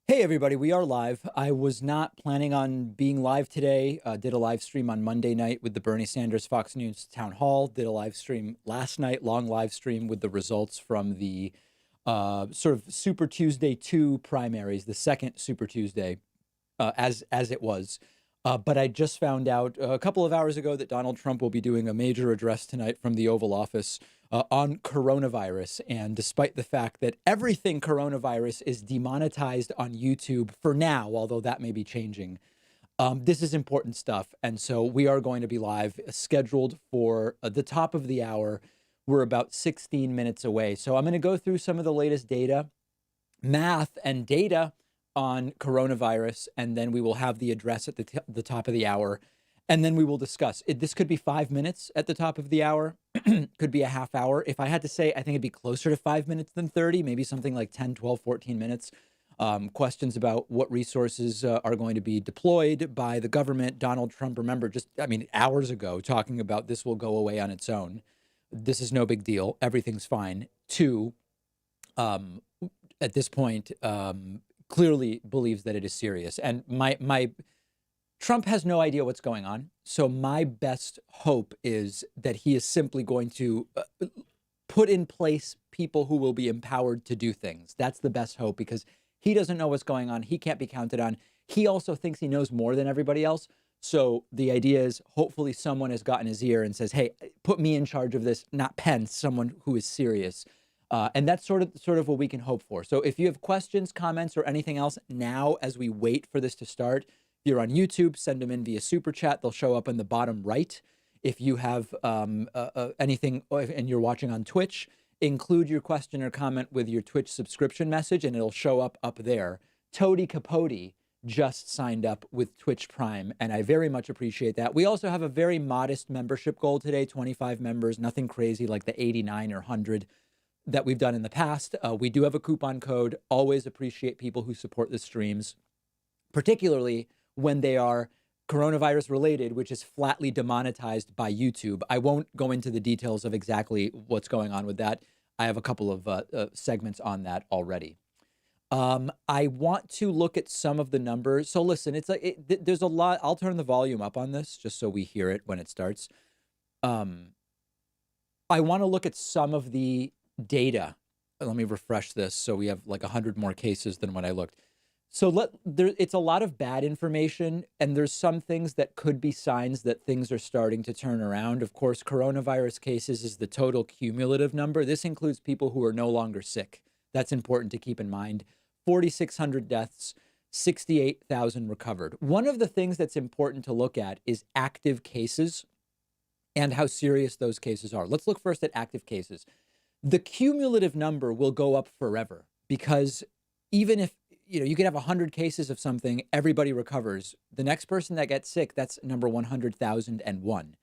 Hey everybody, we are live. I was not planning on being live today. Did a live stream on Monday night with the Bernie Sanders Fox News town hall. Did a live stream last night, long live stream with the results from the sort of Super Tuesday 2 primaries, the second Super Tuesday, as it was. But I just found out a couple of hours ago that Donald Trump will be doing a major address tonight from the Oval Office on coronavirus. And despite the fact that everything coronavirus is demonetized on YouTube for now, although that may be changing, this is important stuff. And so we are going to be live, scheduled for the top of the hour. We're about 16 minutes away. So I'm going to go through some of the latest data, math, and data on coronavirus, and then we will have the address at the top of the hour, and then we will discuss it. This could be 5 minutes at the top of the hour, could be a half hour. If I had to say, I think it'd be closer to 5 minutes than 30, maybe something like 10, 12, 14 minutes. Questions about what resources are going to be deployed by the government. Donald Trump, remember, hours ago, talking about this will go away on its own. This is no big deal. Everything's fine. Two, at this point, clearly believes that it is serious. And my Trump has no idea what's going on. So my best hope is that he is simply going to put in place people who will be empowered to do things. That's the best hope, because he doesn't know what's going on. He can't be counted on. He also thinks he knows more than everybody else. So the idea is hopefully someone has gotten his ear and says, hey, put me in charge of this, not Pence, someone who is serious. And that's sort of what we can hope for. So if you have questions, comments, or anything else now as we wait for this to start, if you're on YouTube, send them in via Super Chat. They'll show up in the bottom right. If you have anything and you're watching on Twitch, include your question or comment with your Twitch subscription message, and it'll show up there. Toady Capote just signed up with Twitch Prime, and I very much appreciate that. We also have a very modest membership goal today, 25 members, nothing crazy like the 89 or 100 that we've done in the past. We do have a coupon code. Always appreciate people who support the streams, particularly when they are coronavirus related, which is flatly demonetized by YouTube. I won't go into the details of exactly what's going on with that. I have a couple of segments on that already. I want to look at some of the numbers. So listen, there's a lot. I'll turn the volume up on this just so we hear it when it starts. I want to look at some of the data. Let me refresh this. So we have like 100 more cases than when I looked. So it's a lot of bad information, and there's some things that could be signs that things are starting to turn around. Of course, coronavirus cases is the total cumulative number. This includes people who are no longer sick. That's important to keep in mind. 4,600 deaths, 68,000 recovered. One of the things that's important to look at is active cases and how serious those cases are. Let's look first at active cases. The cumulative number will go up forever, because even if you could have 100 cases of something, everybody recovers. The next person that gets sick, that's number 100,001.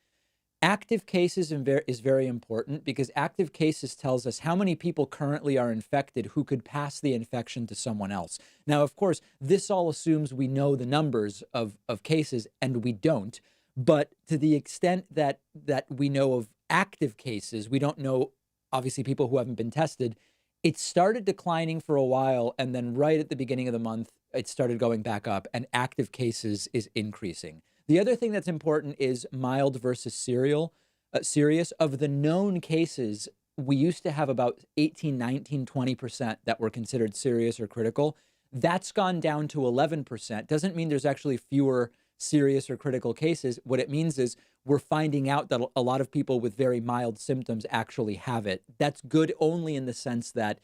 Active cases is very important, because active cases tells us how many people currently are infected who could pass the infection to someone else. Now, of course, this all assumes we know the numbers of cases, and we don't. But to the extent that we know of active cases, we don't know, obviously, people who haven't been tested. It started declining for a while, and then right at the beginning of the month, it started going back up, and active cases is increasing. The other thing that's important is mild versus serious. Of the known cases, we used to have about 18, 19, 20% that were considered serious or critical. That's gone down to 11%. Doesn't mean there's actually fewer serious or critical cases. What it means is we're finding out that a lot of people with very mild symptoms actually have it. That's good only in the sense that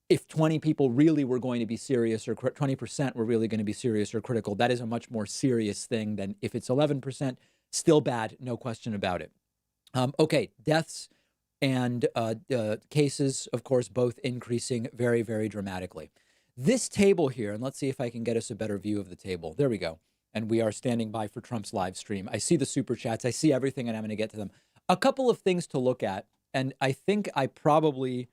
if 20 people really were going to be serious, or 20% were really going to be serious or critical, that is a much more serious thing than if it's 11%. Still bad, no question about it. Okay, deaths and cases, of course, both increasing very, very dramatically. This table here, and let's see if I can get us a better view of the table. There we go. And we are standing by for Trump's live stream. I see the super chats. I see everything, and I'm going to get to them. A couple of things to look at, and I think I probably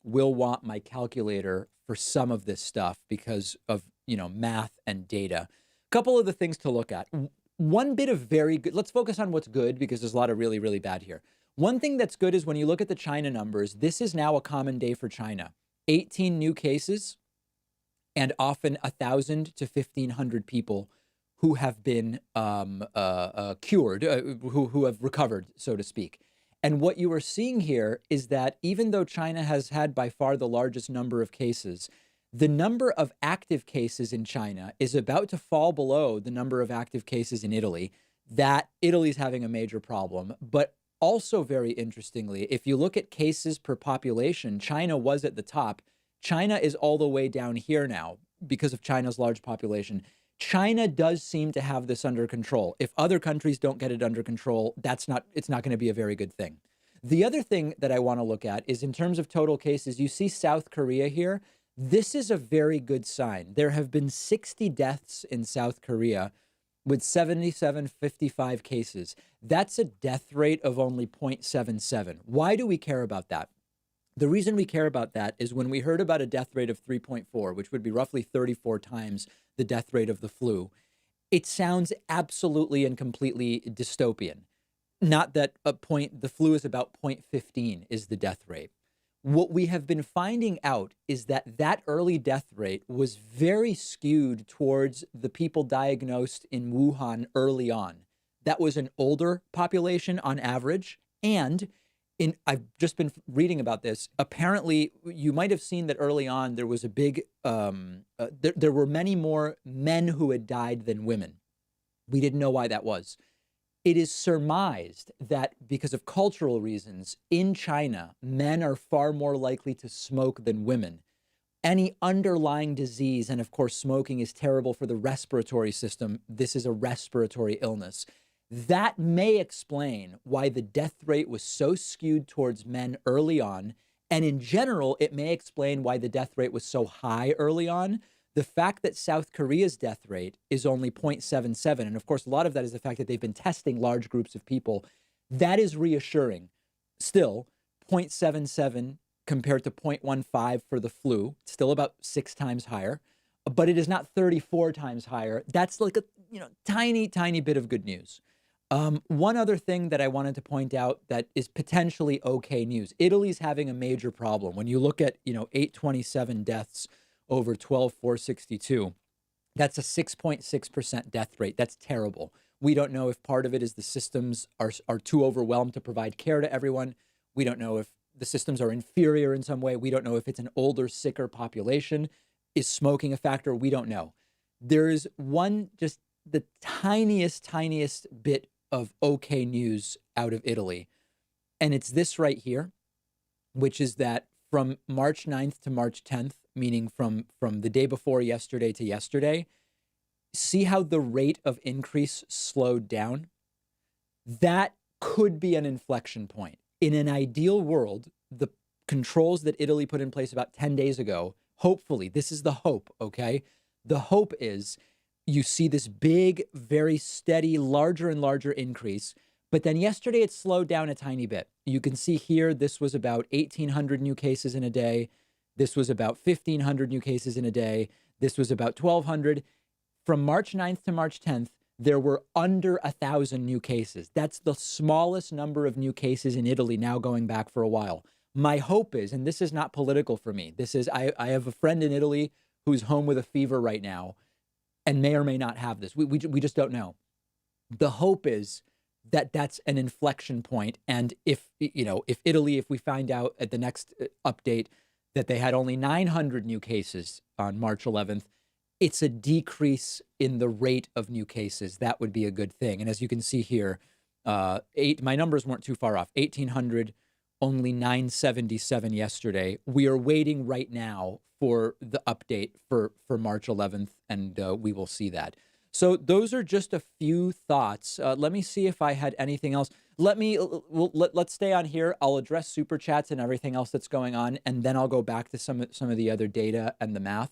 will want my calculator for some of this stuff because of, math and data. A couple of the things to look at. One bit of very good, let's focus on what's good, because there's a lot of really, really bad here. One thing that's good is when you look at the China numbers, this is now a common day for China. 18 new cases, and often 1,000 to 1,500 people who have been cured, who have recovered, so to speak. And what you are seeing here is that even though China has had by far the largest number of cases, the number of active cases in China is about to fall below the number of active cases in Italy. That Italy's having a major problem. But also, very interestingly, if you look at cases per population, China was at the top. China is all the way down here now because of China's large population. China does seem to have this under control. If other countries don't get it under control, it's not going to be a very good thing. The other thing that I want to look at is in terms of total cases, you see South Korea here. This is a very good sign. There have been 60 deaths in South Korea with 7,755 cases. That's a death rate of only 0.77. Why do we care about that? The reason we care about that is when we heard about a death rate of 3.4, which would be roughly 34 times the death rate of the flu, it sounds absolutely and completely dystopian. Not that the flu is about 0.15 is the death rate. What we have been finding out is that that early death rate was very skewed towards the people diagnosed in Wuhan early on. That was an older population on average, and I've just been reading about this. Apparently, you might have seen that early on there was a big, there were many more men who had died than women. We didn't know why that was. It is surmised that because of cultural reasons, in China, men are far more likely to smoke than women. Any underlying disease, and of course, smoking is terrible for the respiratory system. This is a respiratory illness. That may explain why the death rate was so skewed towards men early on. And in general, it may explain why the death rate was so high early on. The fact that South Korea's death rate is only 0.77, and of course, a lot of that is the fact that they've been testing large groups of people, that is reassuring. Still, 0.77 compared to 0.15 for the flu, still about 6 times higher, but it is not 34 times higher. That's like a tiny, tiny bit of good news. One other thing that I wanted to point out that is potentially okay news. Italy's having a major problem. When you look at, 827 deaths over 12,462, that's a 6.6% death rate. That's terrible. We don't know if part of it is the systems are too overwhelmed to provide care to everyone. We don't know if the systems are inferior in some way. We don't know if it's an older, sicker population. Is smoking a factor? We don't know. There is one, just the tiniest bit of okay news out of Italy. And it's this right here, which is that from March 9th to March 10th, meaning from the day before yesterday to yesterday, see how the rate of increase slowed down? That could be an inflection point. In an ideal world, the controls that Italy put in place about 10 days ago, hopefully, this is the hope, okay? The hope is you see this big, very steady, larger and larger increase. But then yesterday it slowed down a tiny bit. You can see here, this was about 1,800 new cases in a day. This was about 1,500 new cases in a day. This was about 1,200. From March 9th to March 10th, there were under 1,000 new cases. That's the smallest number of new cases in Italy now going back for a while. My hope is, and this is not political for me, this is, I have a friend in Italy who's home with a fever right now and may or may not have this. We just don't know. The hope is that that's an inflection point. And if Italy, if we find out at the next update that they had only 900 new cases on March 11th, it's a decrease in the rate of new cases. That would be a good thing. And as you can see here, my numbers weren't too far off. 1,800, only 977 yesterday. We are waiting right now for the update for March 11th, and we will see that. So those are just a few thoughts. Let me see if I had anything else. Let's stay on here. I'll address super chats and everything else that's going on, and then I'll go back to some of the other data and the math.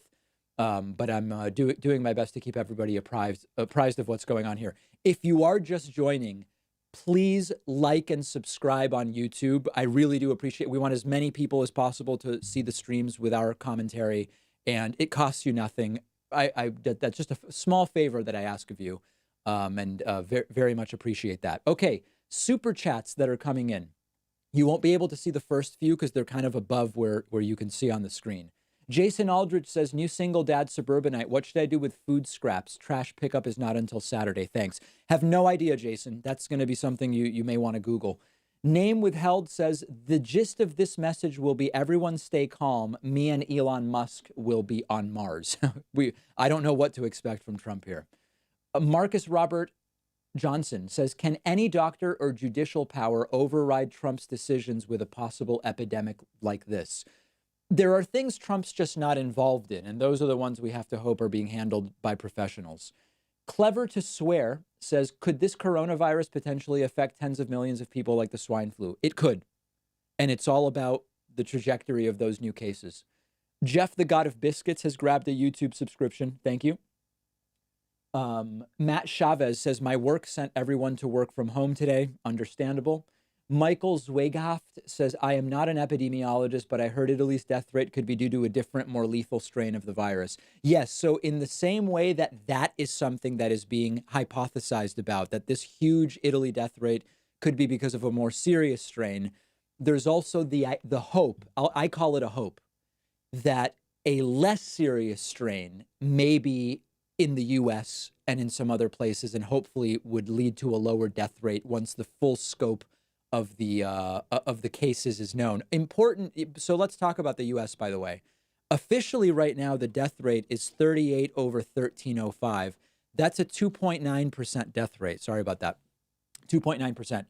But I'm doing my best to keep everybody apprised of what's going on here. If you are just joining, please like and subscribe on YouTube. I really do appreciate it. We want as many people as possible to see the streams with our commentary, and it costs you nothing. That's just a small favor that I ask of you, and very, very much appreciate that. Okay, super chats that are coming in. You won't be able to see the first few because they're kind of above where you can see on the screen. Jason Aldrich says, new single dad suburbanite. What should I do with food scraps? Trash pickup is not until Saturday. Thanks. Have no idea, Jason. That's going to be something you may want to Google. Name withheld says, the gist of this message will be everyone stay calm. Me and Elon Musk will be on Mars. I don't know what to expect from Trump here. Marcus Robert Johnson says, can any doctor or judicial power override Trump's decisions with a possible epidemic like this? There are things Trump's just not involved in, and those are the ones we have to hope are being handled by professionals. Clever to Swear says, could this coronavirus potentially affect tens of millions of people like the swine flu? It could. And it's all about the trajectory of those new cases. Jeff, the God of Biscuits, has grabbed a YouTube subscription. Thank you. Matt Chavez says, my work sent everyone to work from home today. Understandable. Michael Zweighaft says, I am not an epidemiologist, but I heard Italy's death rate could be due to a different, more lethal strain of the virus. Yes, so in the same way that is something that is being hypothesized about, that this huge Italy death rate could be because of a more serious strain, there's also the hope, I call it a hope, that a less serious strain may be in the U.S. and in some other places, and hopefully would lead to a lower death rate once the full scope of the cases is known. Important. So let's talk about the U.S., by the way. Officially right now, the death rate is 38 over 1305. That's a 2.9% death rate. Sorry about that. 2.9%.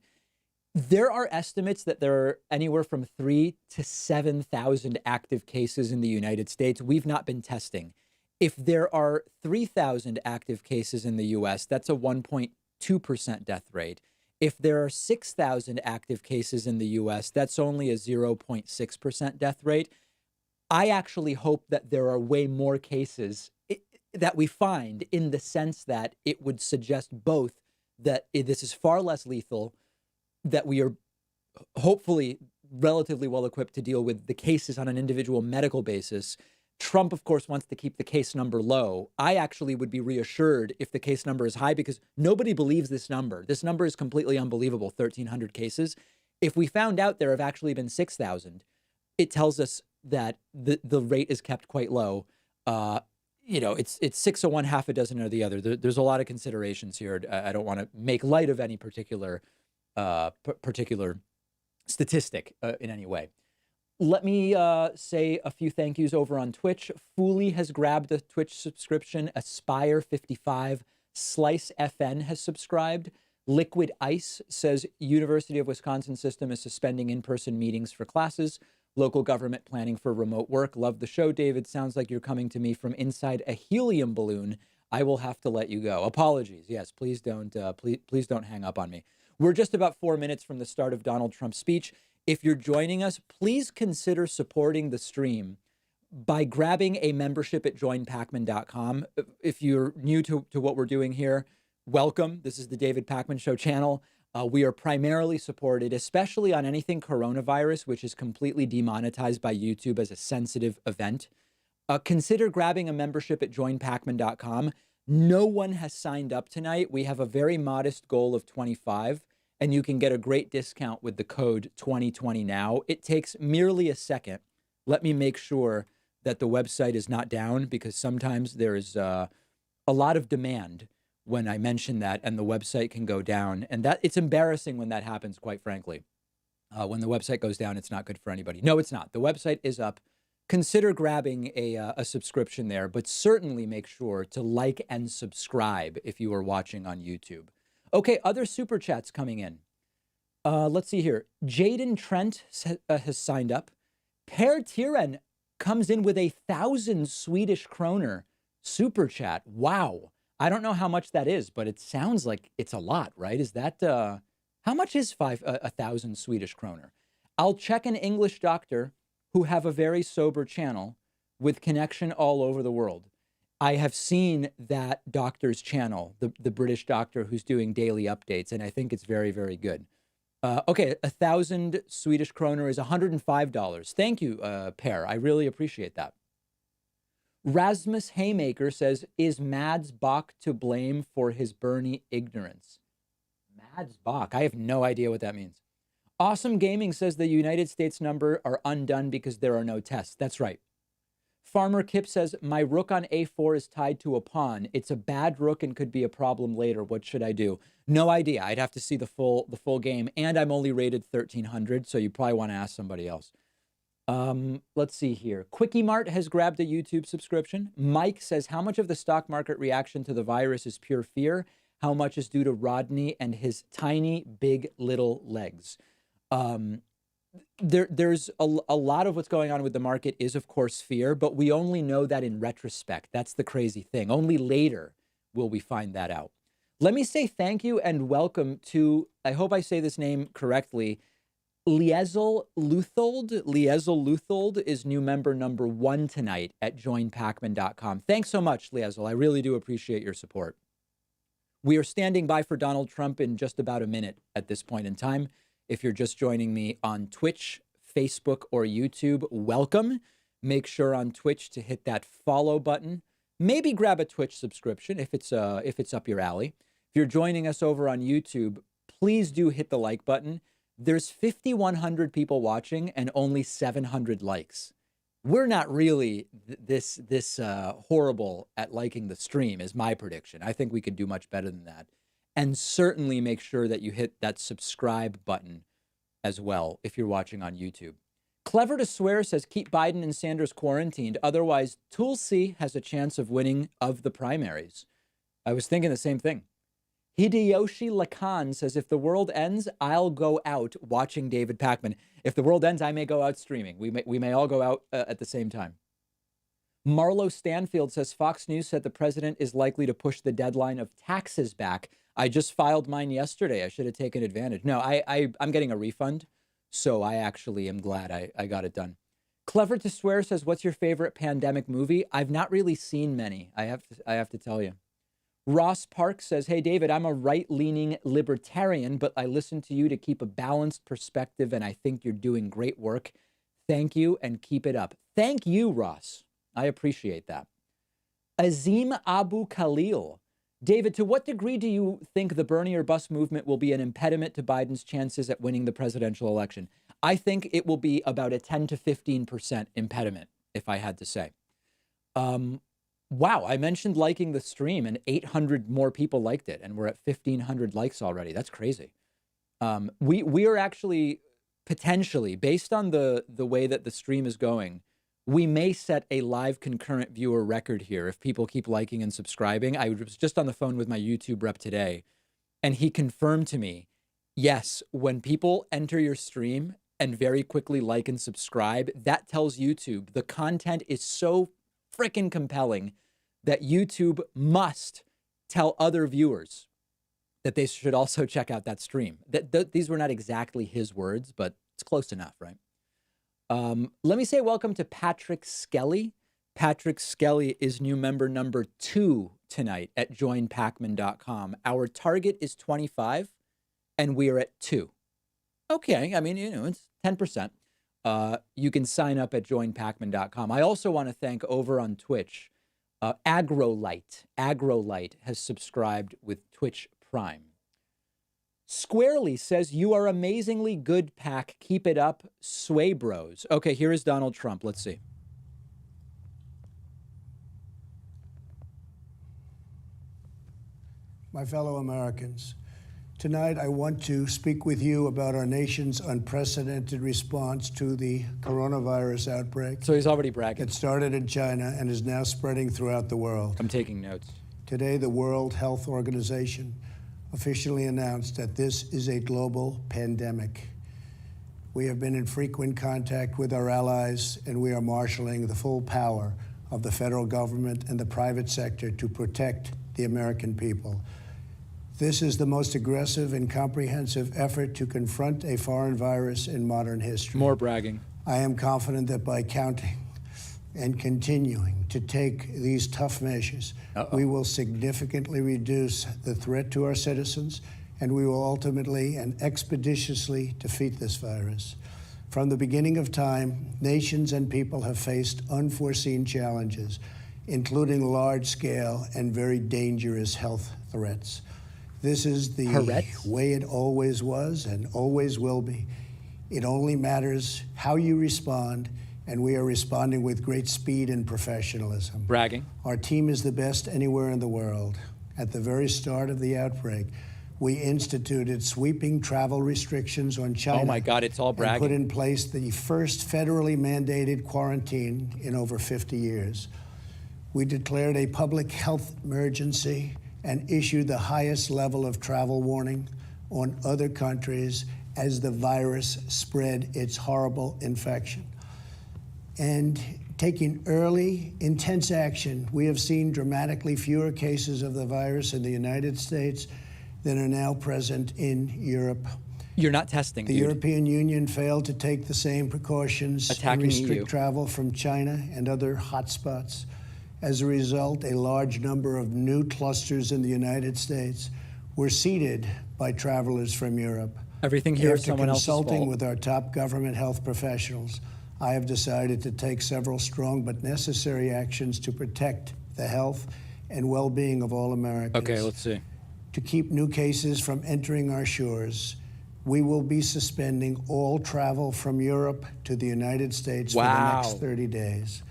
There are estimates that there are anywhere from 3,000 to 7,000 active cases in the United States. We've not been testing. If there are 3,000 active cases in the U.S., that's a 1.2% death rate. If there are 6,000 active cases in the U.S., that's only a 0.6% death rate. I actually hope that there are way more cases that we find, in the sense that it would suggest both that this is far less lethal, that we are hopefully relatively well equipped to deal with the cases on an individual medical basis. Trump, of course, wants to keep the case number low. I actually would be reassured if the case number is high, because nobody believes this number. This number is completely unbelievable, 1,300 cases. If we found out there have actually been 6,000, it tells us that the rate is kept quite low. It's 6 of one, half a dozen of the other. There's a lot of considerations here. I don't want to make light of any particular statistic in any way. Let me say a few thank yous over on Twitch. Fooley has grabbed a Twitch subscription. Aspire55, Slice FN has subscribed. Liquid Ice says University of Wisconsin system is suspending in-person meetings for classes. Local government planning for remote work. Love the show, David. Sounds like you're coming to me from inside a helium balloon. I will have to let you go. Apologies. Yes, please don't hang up on me. We're just about 4 minutes from the start of Donald Trump's speech. If you're joining us, please consider supporting the stream by grabbing a membership at joinpacman.com. If you're new to what we're doing here, welcome. This is the David Pakman Show channel. We are primarily supported, especially on anything coronavirus, which is completely demonetized by YouTube as a sensitive event. Consider grabbing a membership at joinpacman.com. No one has signed up tonight. We have a very modest goal of 25. And you can get a great discount with the code 2020now. It takes merely a second. Let me make sure that the website is not down, because sometimes there is a lot of demand when I mention that, and the website can go down. And that it's embarrassing when that happens, quite frankly. When the website goes down, it's not good for anybody. No, it's not. The website is up. Consider grabbing a subscription there, but certainly make sure to like and subscribe if you are watching on YouTube. Okay, other super chats coming in. Let's see here. Jaden Trent has signed up. Per Tiren comes in with 1,000 Swedish kroner super chat. Wow. I don't know how much that is, but it sounds like it's a lot, right? Is that, how much is 1,000 Swedish kroner? I'll check an English doctor who have a very sober channel with connection all over the world. I have seen that doctor's channel, the British doctor who's doing daily updates, and I think it's very, very good. Okay, 1,000 Swedish kroner is $105. Thank you, Per. I really appreciate that. Rasmus Haymaker says, is Mads Bach to blame for his Bernie ignorance? Mads Bach, I have no idea what that means. Awesome Gaming says the United States number are undone because there are no tests. That's right. Farmer Kip says, my rook on a4 is tied to a pawn. It's a bad rook and could be a problem later. What should I do? No idea. I'd have to see the full game. And I'm only rated 1300, so you probably want to ask somebody else. Let's see here. Quickie Mart has grabbed a YouTube subscription. Mike says, how much of the stock market reaction to the virus is pure fear? How much is due to Rodney and his tiny, big, little legs? There's a lot of what's going on with the market is, of course, fear, but we only know that in retrospect. That's the crazy thing. Only later will we find that out. Let me say thank you and welcome to, I hope I say this name correctly, Liezel Luthold. Liezel Luthold is new member number 1 tonight at joinpacman.com. Thanks so much, Liezel. I really do appreciate your support. We are standing by for Donald Trump in just about a minute at this point in time. If you're just joining me on Twitch, Facebook, or YouTube, welcome. Make sure on Twitch to hit that follow button. Maybe grab a Twitch subscription if it's up your alley. If you're joining us over on YouTube, please do hit the like button. There's 5,100 people watching and only 700 likes. We're not really this horrible at liking the stream, is my prediction. I think we could do much better than that. And certainly make sure that you hit that subscribe button as well if you're watching on YouTube. Clever to Swear says, keep Biden and Sanders quarantined. Otherwise, Tulsi has a chance of winning of the primaries. I was thinking the same thing. Hideyoshi Lakan says, if the world ends, I'll go out watching David Pakman. If the world ends, I may go out streaming. We may all go out at the same time. Marlo Stanfield says, Fox News said the president is likely to push the deadline of taxes back. I just filed mine yesterday. I should have taken advantage. No, I'm getting a refund, so I actually am glad I got it done. Clever to Swear says, what's your favorite pandemic movie? I've not really seen many, I have to tell you. Ross Park says, hey, David, I'm a right-leaning libertarian, but I listen to you to keep a balanced perspective, and I think you're doing great work. Thank you, and keep it up. Thank you, Ross. I appreciate that. Azim Abu Khalil. David, to what degree do you think the Bernie or bust movement will be an impediment to Biden's chances at winning the presidential election? I think it will be about a 10 to 15% impediment, if I had to say. Wow, I mentioned liking the stream and 800 more people liked it, and we're at 1,500 likes already. That's crazy. We are actually potentially, based on the way that the stream is going, we may set a live concurrent viewer record here if people keep liking and subscribing. I was just on the phone with my YouTube rep today, and he confirmed to me, yes, when people enter your stream and very quickly like and subscribe, that tells YouTube the content is so freaking compelling that YouTube must tell other viewers that they should also check out that stream. These were not exactly his words, but it's close enough, right? Let me say welcome to Patrick Skelly. Patrick Skelly is new member number 2 tonight at joinpacman.com. Our target is 25, and we are at 2. Okay, I mean, it's 10%. You can sign up at joinpacman.com. I also want to thank over on Twitch, Agrolight. Agrolight has subscribed with Twitch Prime. Squarely says, you are amazingly good, Pack. Keep it up, Sway Bros. Okay, here is Donald Trump. Let's see. My fellow Americans, tonight I want to speak with you about our nation's unprecedented response to the coronavirus outbreak. So he's already bragging. It started in China and is now spreading throughout the world. I'm taking notes. Today, the World Health Organization officially announced that this is a global pandemic. We have been in frequent contact with our allies, and we are marshaling the full power of the federal government and the private sector to protect the American people. This is the most aggressive and comprehensive effort to confront a foreign virus in modern history. More bragging. I am confident that by counting and continuing to take these tough measures, we will significantly reduce the threat to our citizens, and we will ultimately and expeditiously defeat this virus. From the beginning of time, nations and people have faced unforeseen challenges, including large-scale and very dangerous health threats. This is the way it always was and always will be. It only matters how you respond and we are responding with great speed and professionalism. Bragging. Our team is the best anywhere in the world. At the very start of the outbreak, we instituted sweeping travel restrictions on China. Oh my God, it's all bragging. And put in place the first federally mandated quarantine in over 50 years. We declared a public health emergency and issued the highest level of travel warning on other countries as the virus spread its horrible infection. And taking early, intense action, we have seen dramatically fewer cases of the virus in the United States than are now present in Europe. You're not testing, The European Union failed to take the same precautions and restrict travel from China and other hotspots. As a result, a large number of new clusters in the United States were seeded by travelers from Europe. Everything here is After someone else's fault. consulting with our top government health professionals, I have decided to take several strong but necessary actions to protect the health and well-being of all Americans. Okay, let's see. To keep new cases from entering our shores, we will be suspending all travel from Europe to the United States for the next 30 days.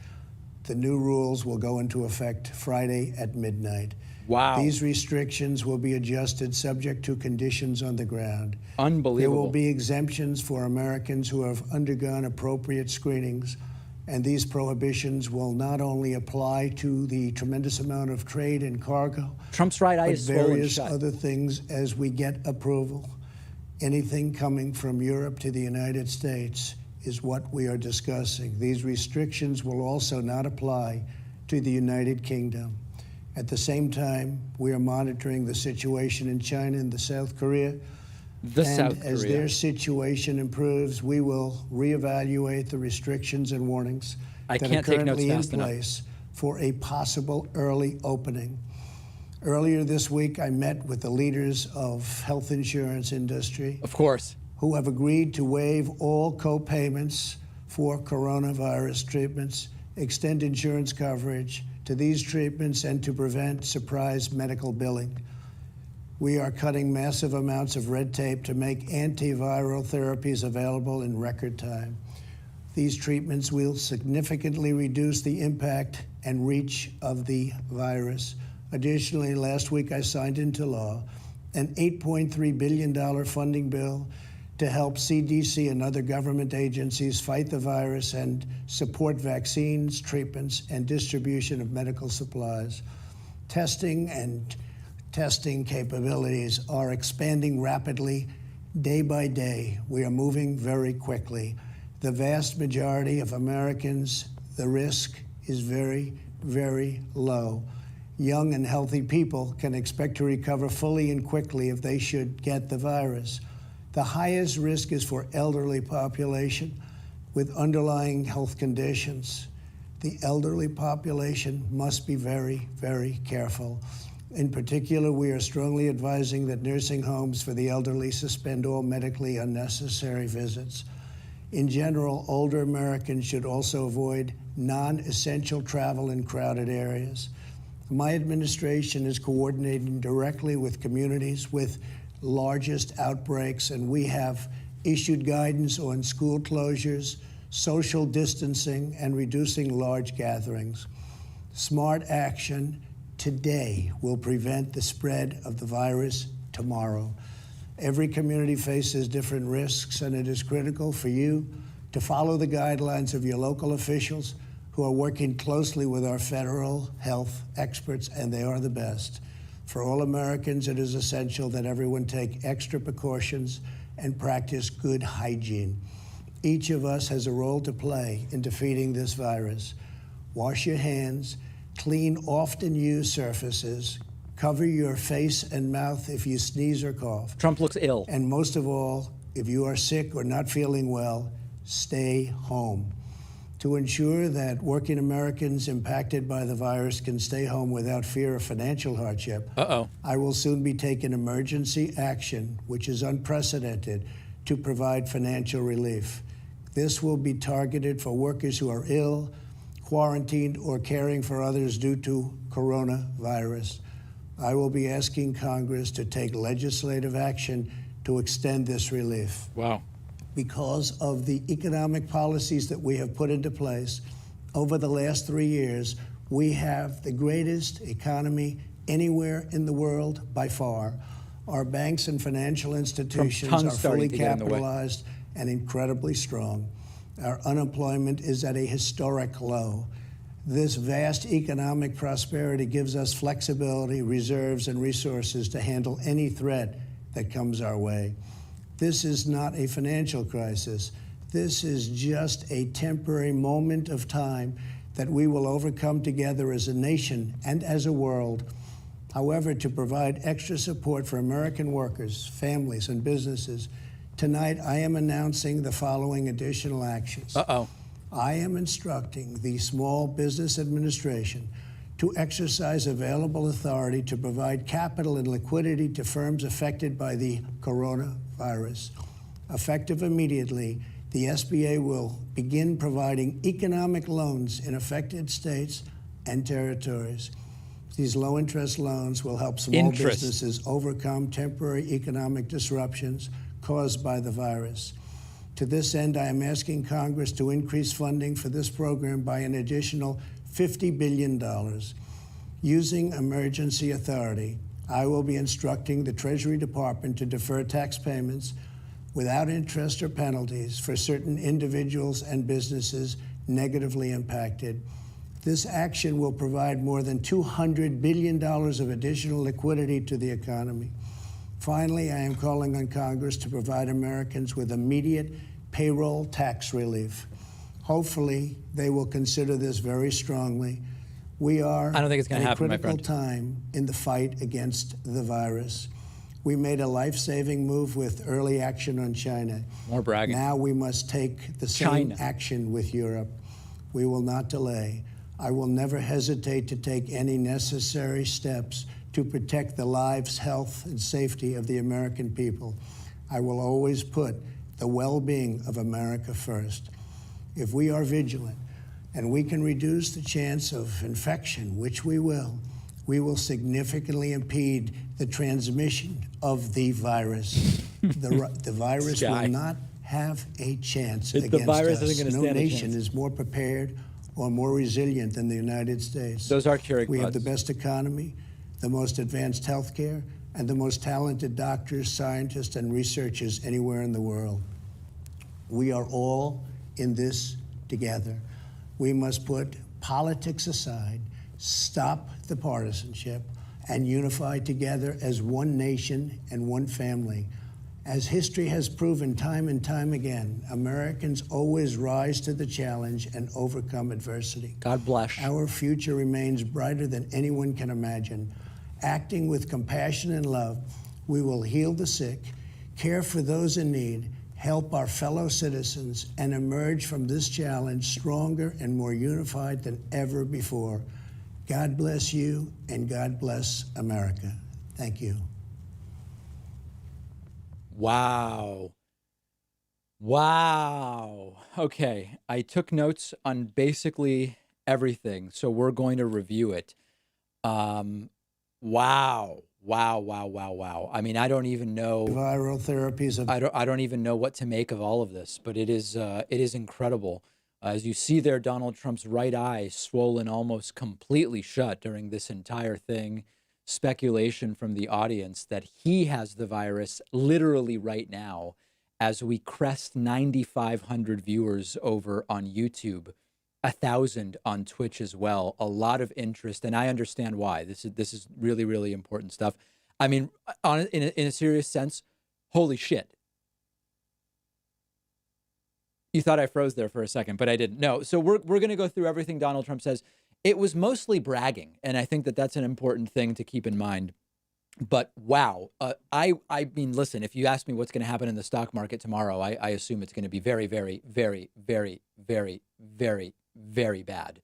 The new rules will go into effect Friday at midnight. Wow. These restrictions will be adjusted subject to conditions on the ground. Unbelievable. There will be exemptions for Americans who have undergone appropriate screenings, and these prohibitions will not only apply to the tremendous amount of trade and cargo, Trump's right eye but is swollen various shut. other things as we get approval. Anything coming from Europe to the United States is what we are discussing. These restrictions will also not apply to the United Kingdom. At the same time, we are monitoring the situation in China and South Korea. As their situation improves, we will reevaluate the restrictions and warnings that are currently in place for a possible early opening. Earlier this week, I met with the leaders of health insurance industry. Of course. Who have agreed to waive all co-payments for coronavirus treatments, extend insurance coverage to these treatments, and to prevent surprise medical billing. We are cutting massive amounts of red tape to make antiviral therapies available in record time. These treatments will significantly reduce the impact and reach of the virus. Additionally, last week I signed into law an $8.3 billion funding bill to help CDC and other government agencies fight the virus and support vaccines, treatments, and distribution of medical supplies. Testing capabilities are expanding rapidly day by day. We are moving very quickly. The vast majority of Americans, the risk is very, very low. Young and healthy people can expect to recover fully and quickly if they should get the virus. The highest risk is for elderly population with underlying health conditions. The elderly population must be very, very careful. In particular, we are strongly advising that nursing homes for the elderly suspend all medically unnecessary visits. In general, older Americans should also avoid non-essential travel in crowded areas. My administration is coordinating directly with communities with largest outbreaks, and we have issued guidance on school closures, social distancing, and reducing large gatherings. Smart action today will prevent the spread of the virus tomorrow. Every community faces different risks, and it is critical for you to follow the guidelines of your local officials who are working closely with our federal health experts, and they are the best. For all Americans, it is essential that everyone take extra precautions and practice good hygiene. Each of us has a role to play in defeating this virus. Wash your hands, clean often used surfaces, cover your face and mouth if you sneeze or cough. Trump looks ill. And most of all, if you are sick or not feeling well, stay home. To ensure that working Americans impacted by the virus can stay home without fear of financial hardship, I will soon be taking emergency action, which is unprecedented, to provide financial relief. This will be targeted for workers who are ill, quarantined, or caring for others due to coronavirus. I will be asking Congress to take legislative action to extend this relief. Wow. because of the economic policies that we have put into place over the last 3 years. We have the greatest economy anywhere in the world by far. Our banks and financial institutions are fully capitalized and incredibly strong. Our unemployment is at a historic low. This vast economic prosperity gives us flexibility, reserves, and resources to handle any threat that comes our way. This is not a financial crisis. This is just a temporary moment of time that we will overcome together as a nation and as a world. However, to provide extra support for American workers, families, and businesses, tonight I am announcing the following additional actions. I am instructing the Small Business Administration to exercise available authority to provide capital and liquidity to firms affected by the coronavirus. Effective immediately, the SBA will begin providing economic loans in affected states and territories. These low-interest loans will help small businesses overcome temporary economic disruptions caused by the virus. To this end, I am asking Congress to increase funding for this program by an additional $50 billion. Using emergency authority, I will be instructing the Treasury Department to defer tax payments without interest or penalties for certain individuals and businesses negatively impacted. This action will provide more than $200 billion of additional liquidity to the economy. Finally, I am calling on Congress to provide Americans with immediate payroll tax relief. Hopefully, they will consider this very strongly. We are I don't think it's going to happen, at a critical time in the fight against the virus. We made a life-saving move with early action on China. More bragging. Now we must take the same action with Europe. We will not delay. I will never hesitate to take any necessary steps to protect the lives, health, and safety of the American people. I will always put the well-being of America first. If we are vigilant and we can reduce the chance of infection, which we will significantly impede the transmission of the virus. The virus will not have a chance against the virus us. Isn't going to No stand a nation chance. is more prepared or more resilient than the United States. Those are Keurig We have buds. the best economy, the most advanced health care, and the most talented doctors, scientists, and researchers anywhere in the world. We are all in this together. We must put politics aside, stop the partisanship, and unify together as one nation and one family. As history has proven time and time again, Americans always rise to the challenge and overcome adversity. God bless. Our future remains brighter than anyone can imagine. Acting with compassion and love, we will heal the sick, care for those in need, help our fellow citizens, and emerge from this challenge stronger and more unified than ever before. God bless you, and God bless America. Thank you. Wow. Wow. Okay, I took notes on basically everything, so we're going to review it. Wow. Wow. I mean, I don't even know Viral therapies. I don't even know what to make of all of this, but it is incredible. As you see there, Donald Trump's right eye swollen almost completely shut during this entire thing. Speculation from the audience that he has the virus literally right now as we crest 9,500 viewers over on YouTube, 1,000 on Twitch as well. A lot of interest, and I understand why. This is really, really important stuff. I mean, in a serious sense, holy shit. You thought I froze there for a second, but I didn't. No, so we're going to go through everything Donald Trump says. It was mostly bragging, and I think that that's an important thing to keep in mind. But wow, I mean, listen, if you ask me what's going to happen in the stock market tomorrow, I assume it's going to be very, very, very, very, very, very, very bad.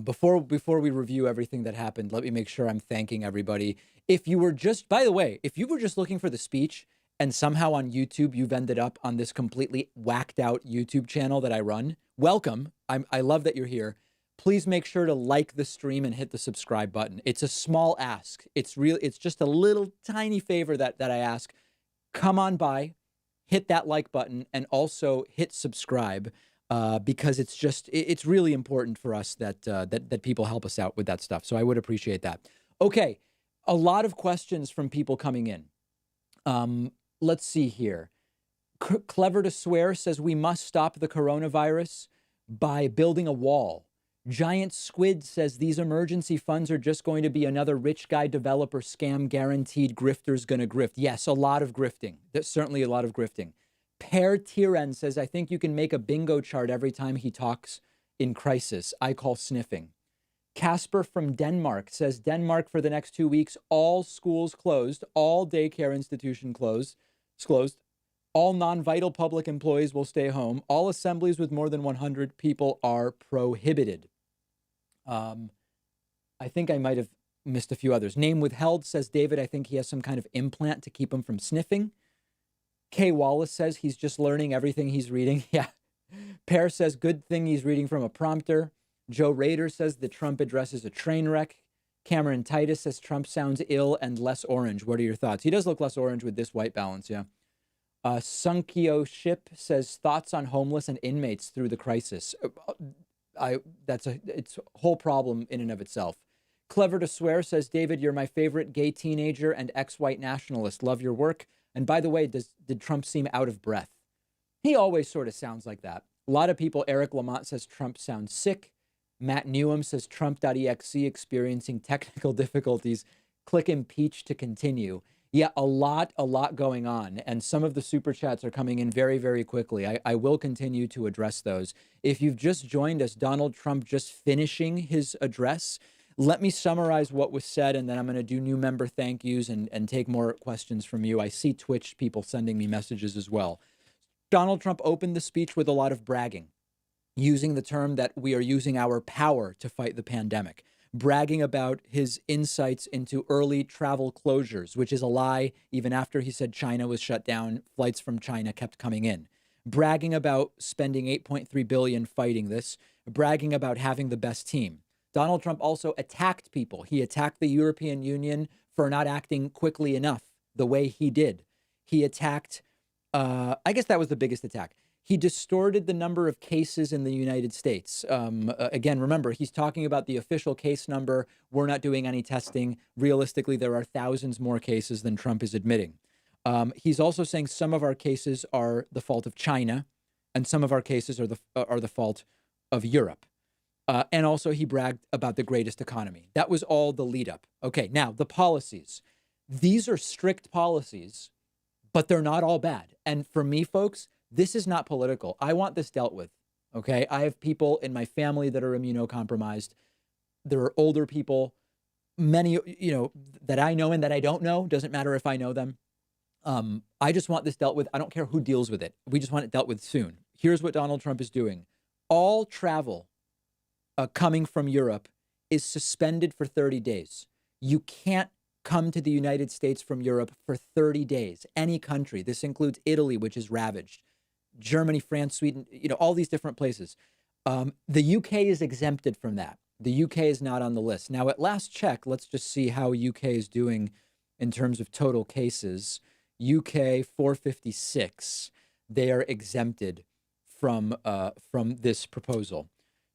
Before we review everything that happened, let me make sure I'm thanking everybody. If you were just, by the way, if you were just looking for the speech and somehow on YouTube you've ended up on this completely whacked out YouTube channel that I run, welcome. I love that you're here. Please make sure to like the stream and hit the subscribe button. It's a small ask. It's just a little tiny favor that I ask. Come on by, hit that like button and also hit subscribe because it's really important for us that people help us out with that stuff. So I would appreciate that. Okay, a lot of questions from people coming in. Let's see here. Clever to Swear says we must stop the coronavirus by building a wall. Giant Squid says these emergency funds are just going to be another rich guy developer scam, guaranteed grifters gonna grift. Yes, a lot of grifting. There's certainly a lot of grifting. Per Tiren says, I think you can make a bingo chart every time he talks in crisis. I call sniffing. Casper from Denmark says Denmark for the next 2 weeks, all schools closed, all daycare institution closed, all non-vital public employees will stay home. All assemblies with more than 100 people are prohibited. I think I might have missed a few others. Name withheld says, David, I think he has some kind of implant to keep him from sniffing. Kay Wallace says he's just learning everything he's reading. Yeah. Pear says, good thing he's reading from a prompter. Joe Rader says the Trump address is a train wreck. Cameron Titus says Trump sounds ill and less orange. What are your thoughts? He does look less orange with this white balance, yeah. Sunkyo Ship says thoughts on homeless and inmates through the crisis. It's a whole problem in and of itself. Clever to Swear says, David, you're my favorite gay teenager and ex-white nationalist. Love your work. And by the way, did Trump seem out of breath? He always sort of sounds like that. A lot of people, Eric Lamont says Trump sounds sick. Matt Newham says Trump.exe experiencing technical difficulties. Click impeach to continue. Yeah, a lot going on. And some of the super chats are coming in very, very quickly. I will continue to address those. If you've just joined us, Donald Trump just finishing his address. Let me summarize what was said, and then I'm going to do new member thank yous and take more questions from you. I see Twitch people sending me messages as well. Donald Trump opened the speech with a lot of bragging, using the term that we are using our power to fight the pandemic, bragging about his insights into early travel closures, which is a lie. Even after he said China was shut down, flights from China kept coming in. Bragging about spending $8.3 billion fighting this, bragging about having the best team. Donald Trump also attacked people. He attacked the European Union for not acting quickly enough the way he did. He attacked, I guess that was the biggest attack. He distorted the number of cases in the United States. Again, remember, he's talking about the official case number. We're not doing any testing. Realistically, there are thousands more cases than Trump is admitting. He's also saying some of our cases are the fault of China, and some of our cases are the fault of Europe. And also he bragged about the greatest economy. That was all the lead up. Okay, now the policies. These are strict policies, but they're not all bad. And for me, folks, this is not political. I want this dealt with, okay? I have people in my family that are immunocompromised. There are older people, many, that I know and that I don't know. Doesn't matter if I know them. I just want this dealt with. I don't care who deals with it. We just want it dealt with soon. Here's what Donald Trump is doing. All travel coming from Europe is suspended for 30 days. You can't come to the United States from Europe for 30 days. Any country. This includes Italy, which is ravaged. Germany, France, Sweden, all these different places. The UK is exempted from that. The UK is not on the list. Now, at last check, let's just see how UK is doing in terms of total cases. UK 456. They are exempted from this proposal.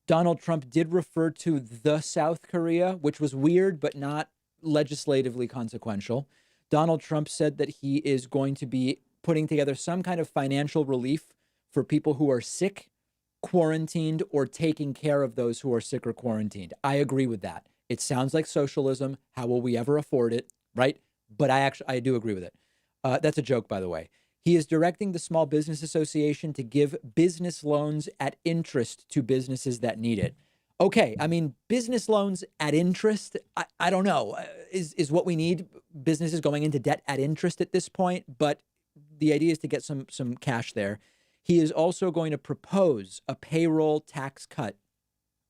Donald Trump did refer to the South Korea, which was weird, but not legislatively consequential. Donald Trump said that he is going to be putting together some kind of financial relief for people who are sick, quarantined, or taking care of those who are sick or quarantined. I agree with that. It sounds like socialism. How will we ever afford it? Right? But I do agree with it. That's a joke, by the way. He is directing the Small Business Association to give business loans at interest to businesses that need it. Okay, I mean, business loans at interest, I don't know, is what we need. Businesses going into debt at interest at this point, but the idea is to get some cash there. He is also going to propose a payroll tax cut.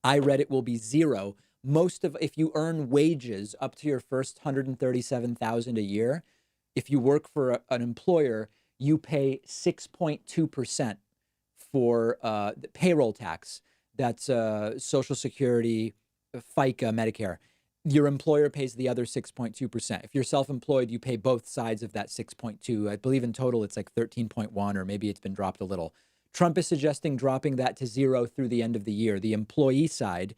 I read it will be zero. If you earn wages up to your first $137,000 a year, if you work for an employer, you pay 6.2% for the payroll tax. That's Social Security, FICA, Medicare. your employer pays the other 6.2%. If you're self-employed, you pay both sides of that 6.2. I believe in total it's like 13.1, or maybe it's been dropped a little. Trump is suggesting dropping that to 0 through the end of the year. The employee side,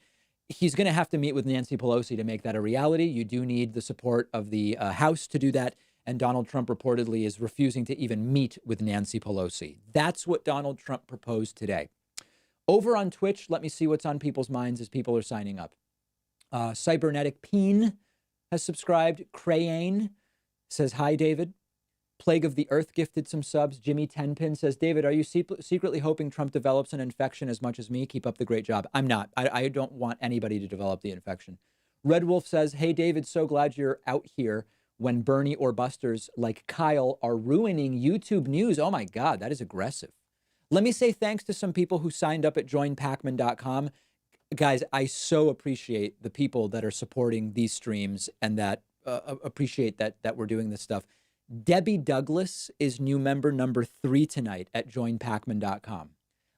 he's going to have to meet with Nancy Pelosi to make that a reality. You do need the support of the House to do that. And Donald Trump reportedly is refusing to even meet with Nancy Pelosi. That's what Donald Trump proposed today. Over on Twitch, let me see what's on people's minds as people are signing up. Cybernetic Peen has subscribed. Crayane says, hi, David. Plague of the Earth gifted some subs. Jimmy Tenpin says, David, are you secretly hoping Trump develops an infection as much as me? Keep up the great job. I'm not. I don't want anybody to develop the infection. Red Wolf says, hey, David, so glad you're out here when Bernie or busters like Kyle are ruining YouTube news. Oh, my God, that is aggressive. Let me say thanks to some people who signed up at joinpacman.com. Guys, I so appreciate the people that are supporting these streams and that appreciate that we're doing this stuff. Debbie Douglas is new member number 3 tonight at joinpacman.com.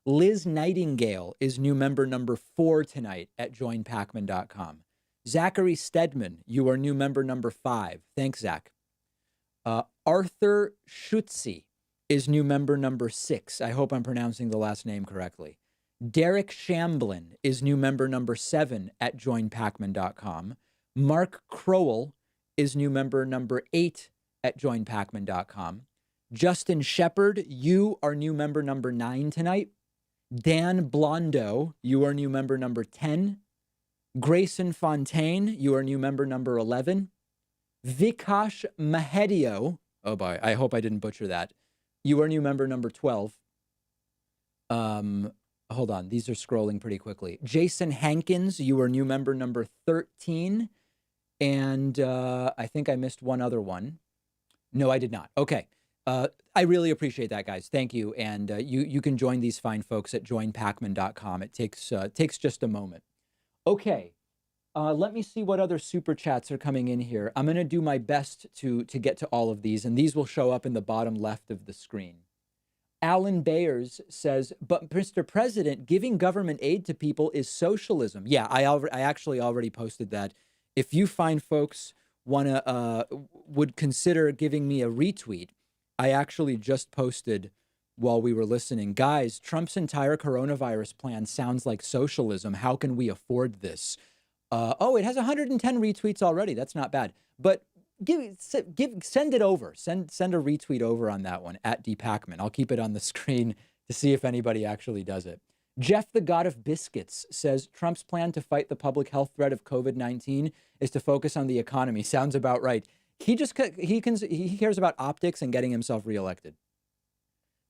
Liz Nightingale is new member number 4 tonight at joinpacman.com. Zachary Stedman, you are new member number 5. Thanks, Zach. Arthur Schutze is new member number 6. I hope I'm pronouncing the last name correctly. Derek Shamblin is new member number 7 at joinpacman.com. Mark Crowell is new member number 8 at joinpacman.com. Justin Shepard, you are new member number 9 tonight. Dan Blondo, you are new member number 10. Grayson Fontaine, you are new member number 11. Vikash Mahedio, oh boy, I hope I didn't butcher that. You are new member number 12. Hold on, these are scrolling pretty quickly. Jason Hankins, you are new member number 13. And I think I missed one other one. No, I did not. Okay. I really appreciate that, guys. Thank you. And you can join these fine folks at joinpacman.com. It takes just a moment. Okay. Let me see what other super chats are coming in here. I'm going to do my best to get to all of these, and these will show up in the bottom left of the screen. Alan Bayers says, but Mr. President, giving government aid to people is socialism. Yeah, I actually already posted that. If you find folks would consider giving me a retweet, I actually just posted while we were listening. Guys, Trump's entire coronavirus plan sounds like socialism. How can we afford this? It has 110 retweets already. That's not bad. But send it over. Send a retweet over on that one at dpacman. I'll keep it on the screen to see if anybody actually does it. Jeff, the God of Biscuits, says Trump's plan to fight the public health threat of COVID-19 is to focus on the economy. Sounds about right. He cares about optics and getting himself reelected.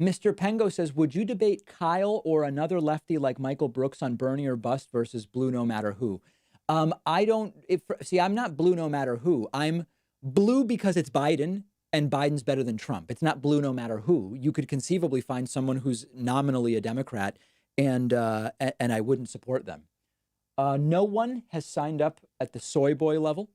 Mr. Pengo says, would you debate Kyle or another lefty like Michael Brooks on Bernie or bust versus blue no matter who? I'm not blue no matter who. I'm blue because it's Biden and Biden's better than Trump. It's not blue no matter who. You could conceivably find someone who's nominally a Democrat and I wouldn't support them. No one has signed up at the soy boy level.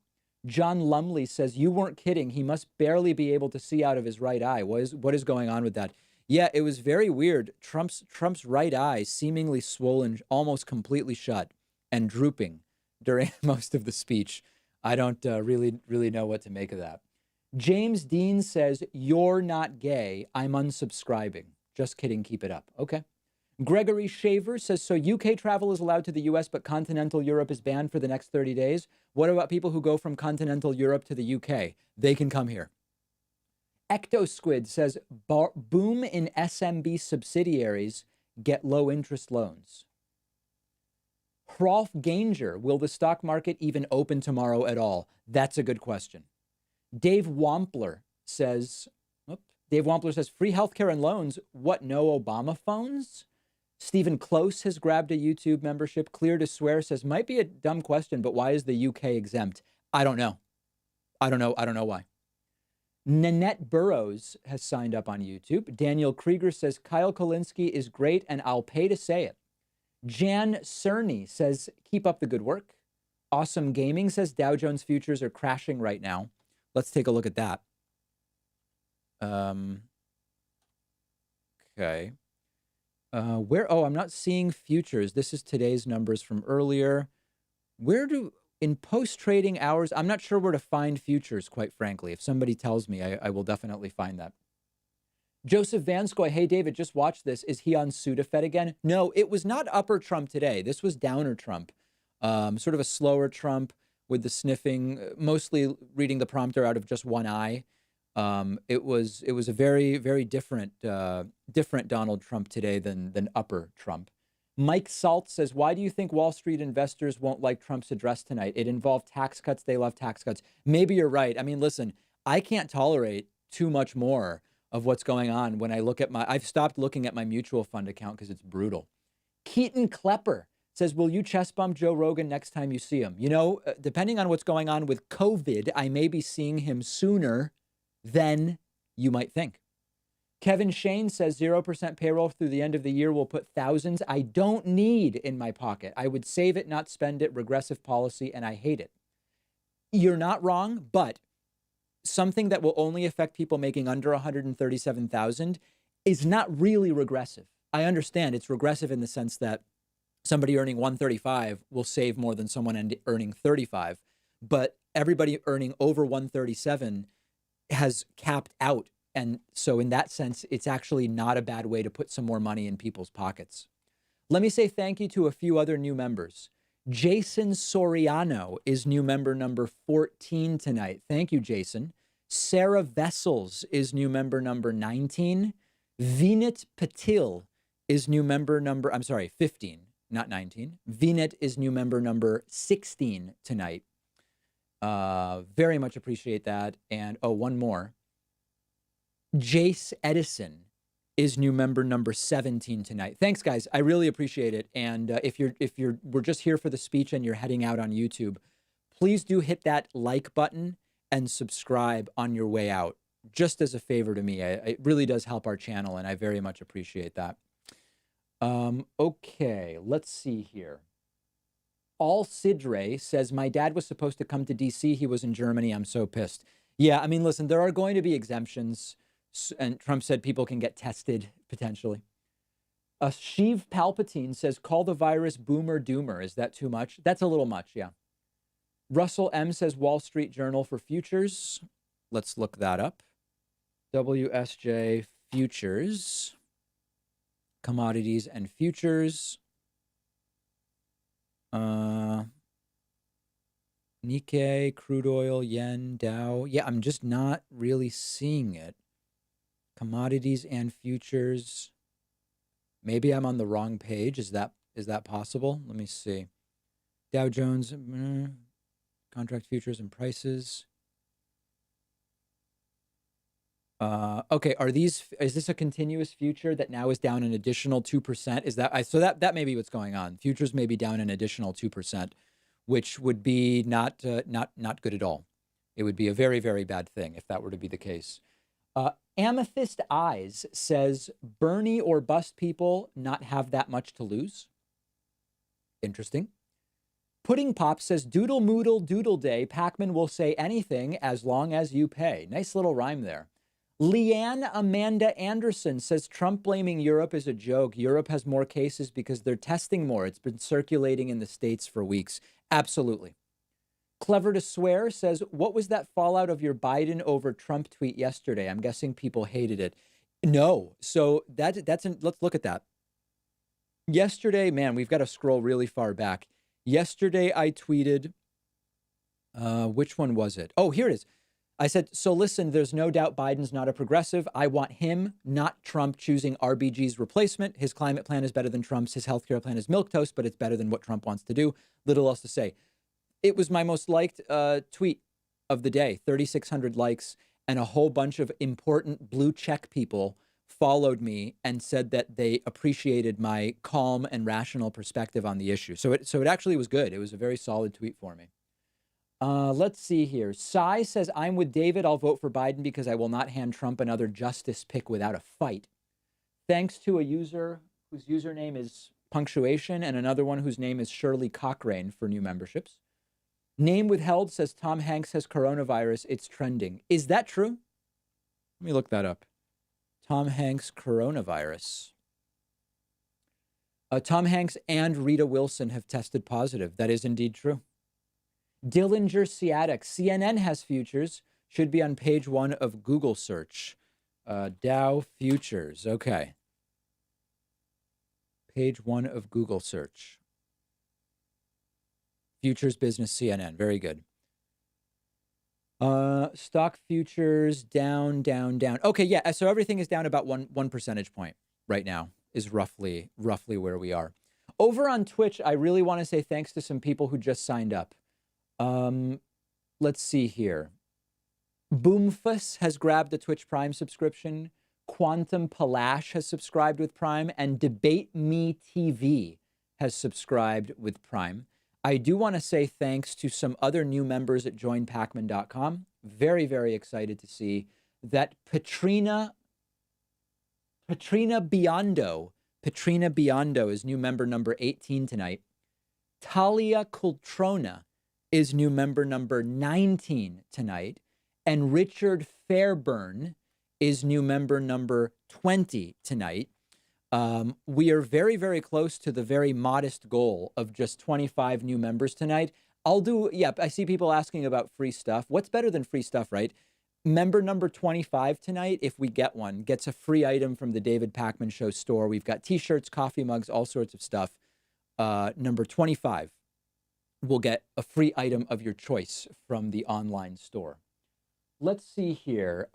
John Lumley says, you weren't kidding. He must barely be able to see out of his right eye. What is going on with that? Yeah, it was very weird. Trump's right eye seemingly swollen, almost completely shut and drooping during most of the speech. I don't really know what to make of that. James Dean says, you're not gay. I'm unsubscribing. Just kidding. Keep it up. Okay. Gregory Shaver says, so UK travel is allowed to the US, but continental Europe is banned for the next 30 days. What about people who go from continental Europe to the UK? They can come here. Ecto Squid says, boom in SMB subsidiaries get low interest loans. Hrolf Ganger, will the stock market even open tomorrow at all? That's a good question. Dave Wampler says, free healthcare and loans. What, no Obama phones? Stephen Close has grabbed a YouTube membership. Clear to Swear says, might be a dumb question, but why is the UK exempt? I don't know. I don't know why. Nanette Burrows has signed up on YouTube. Daniel Krieger says, Kyle Kulinski is great and I'll pay to say it. Jan Cerny says, keep up the good work. Awesome Gaming says, Dow Jones futures are crashing right now. Let's take a look at that. Okay. I'm not seeing futures. This is today's numbers from earlier. in post-trading hours, I'm not sure where to find futures, quite frankly. If somebody tells me, I will definitely find that. Joseph Vanskoy, hey, David, just watch this. Is he on Sudafed again? No, it was not upper Trump today. This was downer Trump, sort of a slower Trump with the sniffing, mostly reading the prompter out of just one eye. It was a very, very different Donald Trump today than upper Trump. Mike Salt says, why do you think Wall Street investors won't like Trump's address tonight? It involved tax cuts. They love tax cuts. Maybe you're right. I mean, listen, I can't tolerate too much more of what's going on when I look at I've stopped looking at my mutual fund account because it's brutal. Keaton Klepper says, will you chest bump Joe Rogan next time you see him? You know, depending on what's going on with COVID, I may be seeing him sooner than you might think. Kevin Shane says 0% payroll through the end of the year will put thousands I don't need in my pocket. I would save it, not spend it. Regressive policy, and I hate it. You're not wrong, but something that will only affect people making under 137,000 is not really regressive. I understand it's regressive in the sense that somebody earning 135 will save more than someone earning 35, but everybody earning over 137 has capped out. And so in that sense, it's actually not a bad way to put some more money in people's pockets. Let me say thank you to a few other new members. Jason Soriano is new member number 14 tonight. Thank you, Jason. Sarah Vessels is new member number 19. Vinit Patil is new member number, 15, not 19. Vinit is new member number 16 tonight. Very much appreciate that. And one more. Jace Edison is new member number 17 tonight. Thanks, guys. I really appreciate it. And if we're just here for the speech and you're heading out on YouTube, please do hit that like button and subscribe on your way out, just as a favor to me. It really does help our channel, and I very much appreciate that. Okay, let's see here. All Sidre says, my dad was supposed to come to DC. He was in Germany. I'm so pissed. Yeah, I mean, listen, there are going to be exemptions. And Trump said people can get tested potentially. Sheev Palpatine says, call the virus boomer doomer. Is that too much? That's a little much, yeah. Russell M says Wall Street Journal for futures. Let's look that up. WSJ futures. Commodities and futures. Nikkei, crude oil, yen, Dow. Yeah, I'm just not really seeing it. Commodities and futures. Maybe I'm on the wrong page. Is that possible? Let me see. Dow Jones, contract futures and prices. Okay, is this a continuous future that now is down an additional 2%? Is that so that may be what's going on. Futures may be down an additional 2%, which would be not good at all. It would be a very, very bad thing if that were to be the case. Amethyst Eyes says, Bernie or bust people not have that much to lose. Interesting. Pudding Pop says, doodle moodle doodle day. Pac-Man will say anything as long as you pay. Nice little rhyme there. Leanne Amanda Anderson says, Trump blaming Europe is a joke. Europe has more cases because they're testing more. It's been circulating in the States for weeks. Absolutely. Clever to Swear says, what was that fallout of your Biden over Trump tweet yesterday? I'm guessing people hated it. No. So let's look at that. Yesterday, man, we've got to scroll really far back. Yesterday, I tweeted, which one was it? Oh, here it is. I said, so listen, there's no doubt Biden's not a progressive. I want him, not Trump, choosing RBG's replacement. His climate plan is better than Trump's. His healthcare plan is milquetoast, but it's better than what Trump wants to do. Little else to say. It was my most liked tweet of the day, 3,600 likes, and a whole bunch of important blue check people followed me and said that they appreciated my calm and rational perspective on the issue. So it actually was good. It was a very solid tweet for me. Let's see here. Sai says, I'm with David. I'll vote for Biden because I will not hand Trump another justice pick without a fight. Thanks to a user whose username is punctuation and another one whose name is Shirley Cochrane for new memberships. Name withheld says Tom Hanks has coronavirus. It's trending. Is that true? Let me look that up. Tom Hanks coronavirus. Tom Hanks and Rita Wilson have tested positive. That is indeed true. Dillinger Sciatic. CNN has futures. Should be on page 1 of Google search. Dow futures. Okay. Page 1 of Google search. Futures business CNN. Very good. Stock futures down, down, down. Okay, yeah. So everything is down about one percentage point right now, is roughly where we are. Over on Twitch, I really want to say thanks to some people who just signed up. Let's see here. Boomfuss has grabbed a Twitch Prime subscription. Quantum Palash has subscribed with Prime, and Debate Me TV has subscribed with Prime. I do want to say thanks to some other new members at joinpacman.com. Very, very excited to see that Patrina Biondo is new member number 18 tonight. Talia Coltrona is new member number 19 tonight. And Richard Fairburn is new member number 20 tonight. We are very, very close to the very modest goal of just 25 new members tonight. I see people asking about free stuff. What's better than free stuff, right? Member number 25 tonight, if we get one, gets a free item from the David Pakman Show store. We've got t-shirts, coffee mugs, all sorts of stuff. Number 25 will get a free item of your choice from the online store. Let's see here.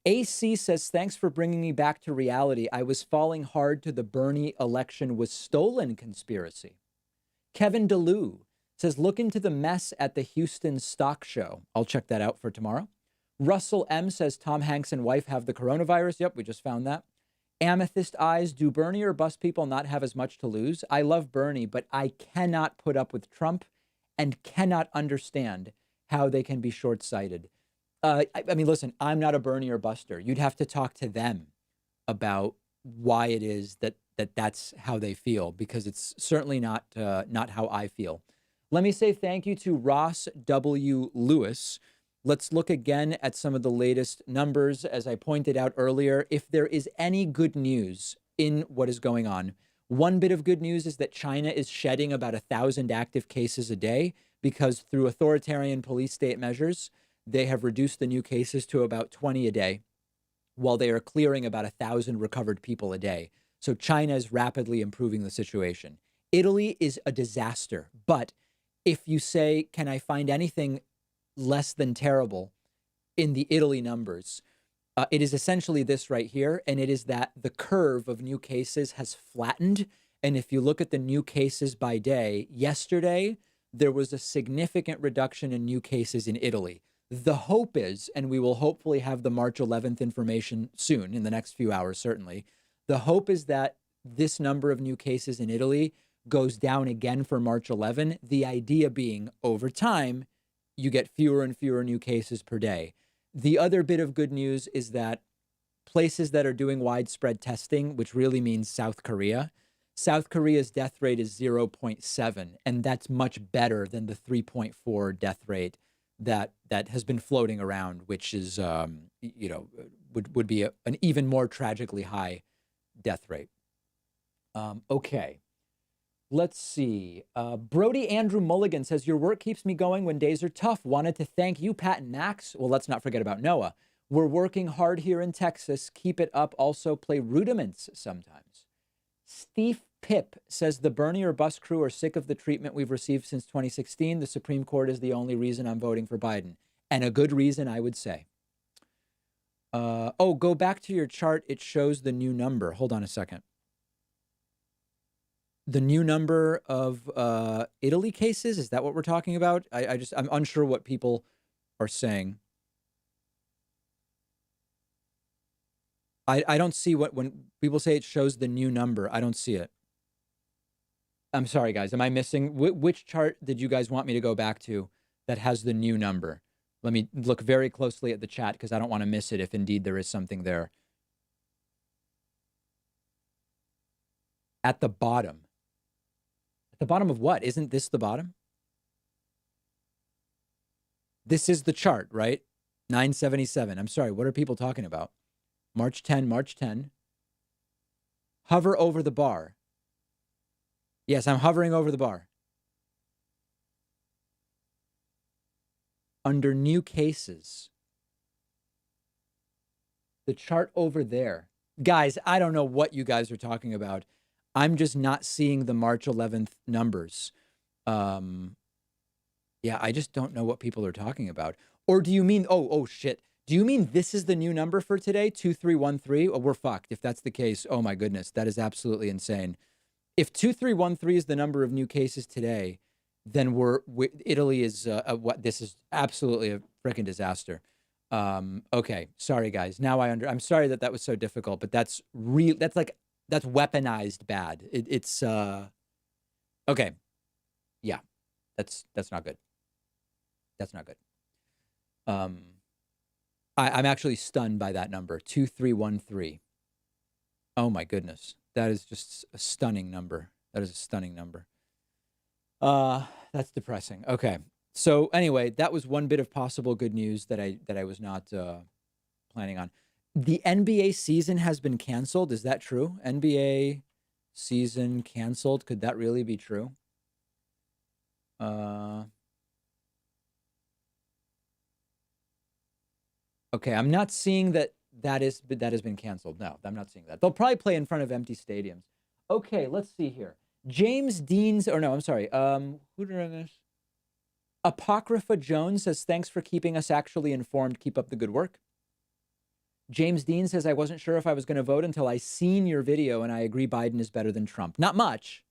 AC says, thanks for bringing me back to reality. I was falling hard to the Bernie election was stolen conspiracy. Kevin DeLue says, look into the mess at the Houston stock show. I'll check that out for tomorrow. Russell M says, Tom Hanks and wife have the coronavirus. Yep, we just found that. Amethyst Eyes, do Bernie or bus people not have as much to lose? I love Bernie, but I cannot put up with Trump and cannot understand how they can be short-sighted. I mean, listen, I'm not a Bernie or Buster. You'd have to talk to them about why it is that's how they feel, because it's certainly not how I feel. Let me say thank you to Ross W. Lewis. Let's look again at some of the latest numbers. As I pointed out earlier, if there is any good news in what is going on, one bit of good news is that China is shedding about 1,000 active cases a day because through authoritarian police state measures, they have reduced the new cases to about 20 a day, while they are clearing about 1,000 recovered people a day. So China is rapidly improving the situation. Italy is a disaster. But if you say, can I find anything less than terrible in the Italy numbers, it is essentially this right here. And it is that the curve of new cases has flattened. And if you look at the new cases by day, yesterday, there was a significant reduction in new cases in Italy. The hope is, and we will hopefully have the March 11th information soon, in the next few hours, certainly. The hope is that this number of new cases in Italy goes down again for March 11. The idea being, over time, you get fewer and fewer new cases per day. The other bit of good news is that places that are doing widespread testing, which really means South Korea's death rate is 0.7, and that's much better than the 3.4 death rate that has been floating around, which is, would be an even more tragically high death rate. Okay. Let's see. Brody Andrew Mulligan says, your work keeps me going when days are tough. Wanted to thank you, Pat and Max. Well, let's not forget about Noah. We're working hard here in Texas. Keep it up. Also play rudiments sometimes. Steve Pip says, the Bernie or bus crew are sick of the treatment we've received since 2016. The Supreme Court is the only reason I'm voting for Biden. And a good reason, I would say. Go back to your chart. It shows the new number. Hold on a second. The new number of Italy cases, is that what we're talking about? I'm unsure what people are saying. I don't see when people say it shows the new number, I don't see it. I'm sorry, guys. Am I missing? Which chart did you guys want me to go back to that has the new number? Let me look very closely at the chat because I don't want to miss it if indeed there is something there. At the bottom. At the bottom of what? Isn't this the bottom? This is the chart, right? 977. I'm sorry. What are people talking about? March 10, March 10. Hover over the bar. Yes, I'm hovering over the bar. under new cases. The chart over there. Guys, I don't know what you guys are talking about. I'm just not seeing the March 11th numbers. Yeah, I just don't know what people are talking about. Or do you mean, oh, shit. Do you mean this is the new number for today, 2313? Oh, we're fucked. If that's the case, oh my goodness, that is absolutely insane. If 2313 is the number of new cases today, then Italy is what? This is absolutely a freaking disaster. Okay, sorry guys. Now I'm sorry that was so difficult, but that's weaponized bad. It's okay. Yeah, that's not good. That's not good. I'm actually stunned by that number, 2313. Oh my goodness. That is just a stunning number. That is a stunning number. That's depressing. Okay. So anyway, that was one bit of possible good news that I was not planning on. The NBA season has been canceled. Is that true? NBA season canceled. Could that really be true? Okay, I'm not seeing that has been canceled. No, I'm not seeing that. They'll probably play in front of empty stadiums. Okay, let's see here. James Dean's, or no, I'm sorry. Who did I miss? Apocrypha Jones says, thanks for keeping us actually informed. Keep up the good work. James Dean says, I wasn't sure if I was going to vote until I seen your video, and I agree Biden is better than Trump. Not much,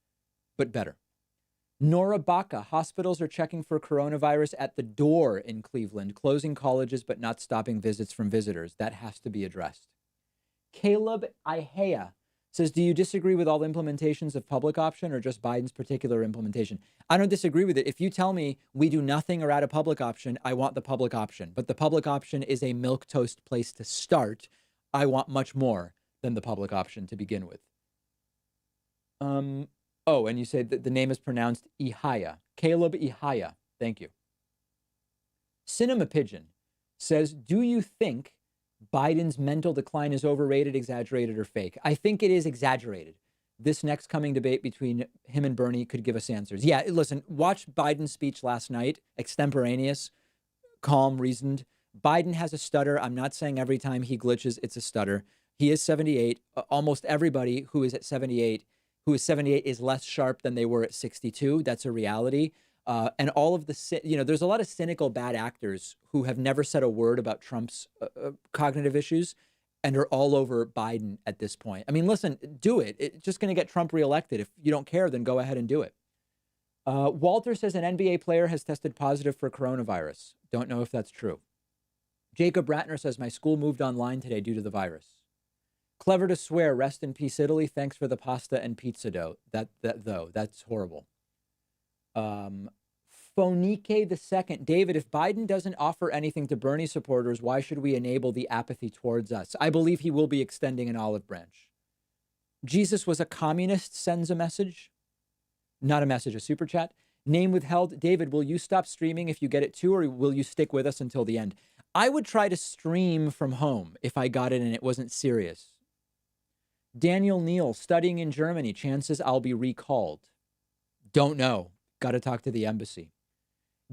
but better. Nora Baca, hospitals are checking for coronavirus at the door in Cleveland, closing colleges but not stopping visits from visitors. That has to be addressed. Caleb Ihea says, do you disagree with all implementations of public option or just Biden's particular implementation? I don't disagree with it. If you tell me we do nothing or add a public option, I want the public option. But the public option is a milquetoast place to start. I want much more than the public option to begin with. Oh, and you say that the name is pronounced Ihaya. Caleb Ihaya. Thank you. Cinema Pigeon says, do you think Biden's mental decline is overrated, exaggerated, or fake? I think it is exaggerated. This next coming debate between him and Bernie could give us answers. Yeah, listen, watch Biden's speech last night, extemporaneous, calm, reasoned. Biden has a stutter. I'm not saying every time he glitches, it's a stutter. He is 78. Almost everybody who is 78 is less sharp than they were at 62. That's a reality. And all of the, there's a lot of cynical bad actors who have never said a word about Trump's cognitive issues and are all over Biden at this point. I mean, listen, do it. It's just going to get Trump reelected. If you don't care, then go ahead and do it. Walter says an NBA player has tested positive for coronavirus. Don't know if that's true. Jacob Ratner says my school moved online today due to the virus. Clever to swear, rest in peace, Italy. Thanks for the pasta and pizza dough. That's horrible. Fonike the second. David, if Biden doesn't offer anything to Bernie supporters, why should we enable the apathy towards us? I believe he will be extending an olive branch. Jesus was a communist sends a message. Not a message, a super chat. Name withheld. David, will you stop streaming if you get it too, or will you stick with us until the end? I would try to stream from home if I got it and it wasn't serious. Daniel Neal, studying in Germany. Chances I'll be recalled. Don't know. Got to talk to the embassy.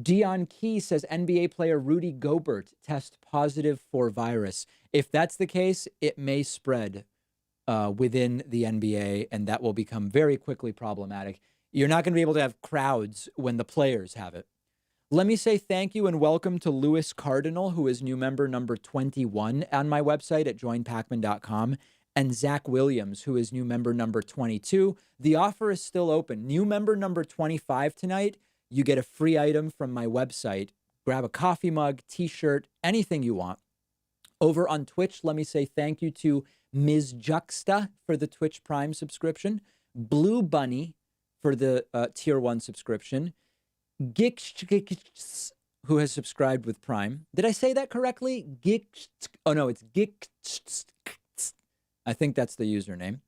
Dion Key says NBA player Rudy Gobert test positive for virus. If that's the case, it may spread within the NBA, and that will become very quickly problematic. You're not going to be able to have crowds when the players have it. Let me say thank you and welcome to Louis Cardinal, who is new member number 21 on my website at joinpacman.com. And Zach Williams, who is new member number 22. The offer is still open. New member number 25 tonight, you get a free item from my website. Grab a coffee mug, t-shirt, anything you want. Over on Twitch, let me say thank you to Ms. Juxta for the Twitch Prime subscription, Blue Bunny for the Tier 1 subscription, Gix, who has subscribed with Prime. Did I say that correctly? Gix, oh no, it's Gix. I think that's the username.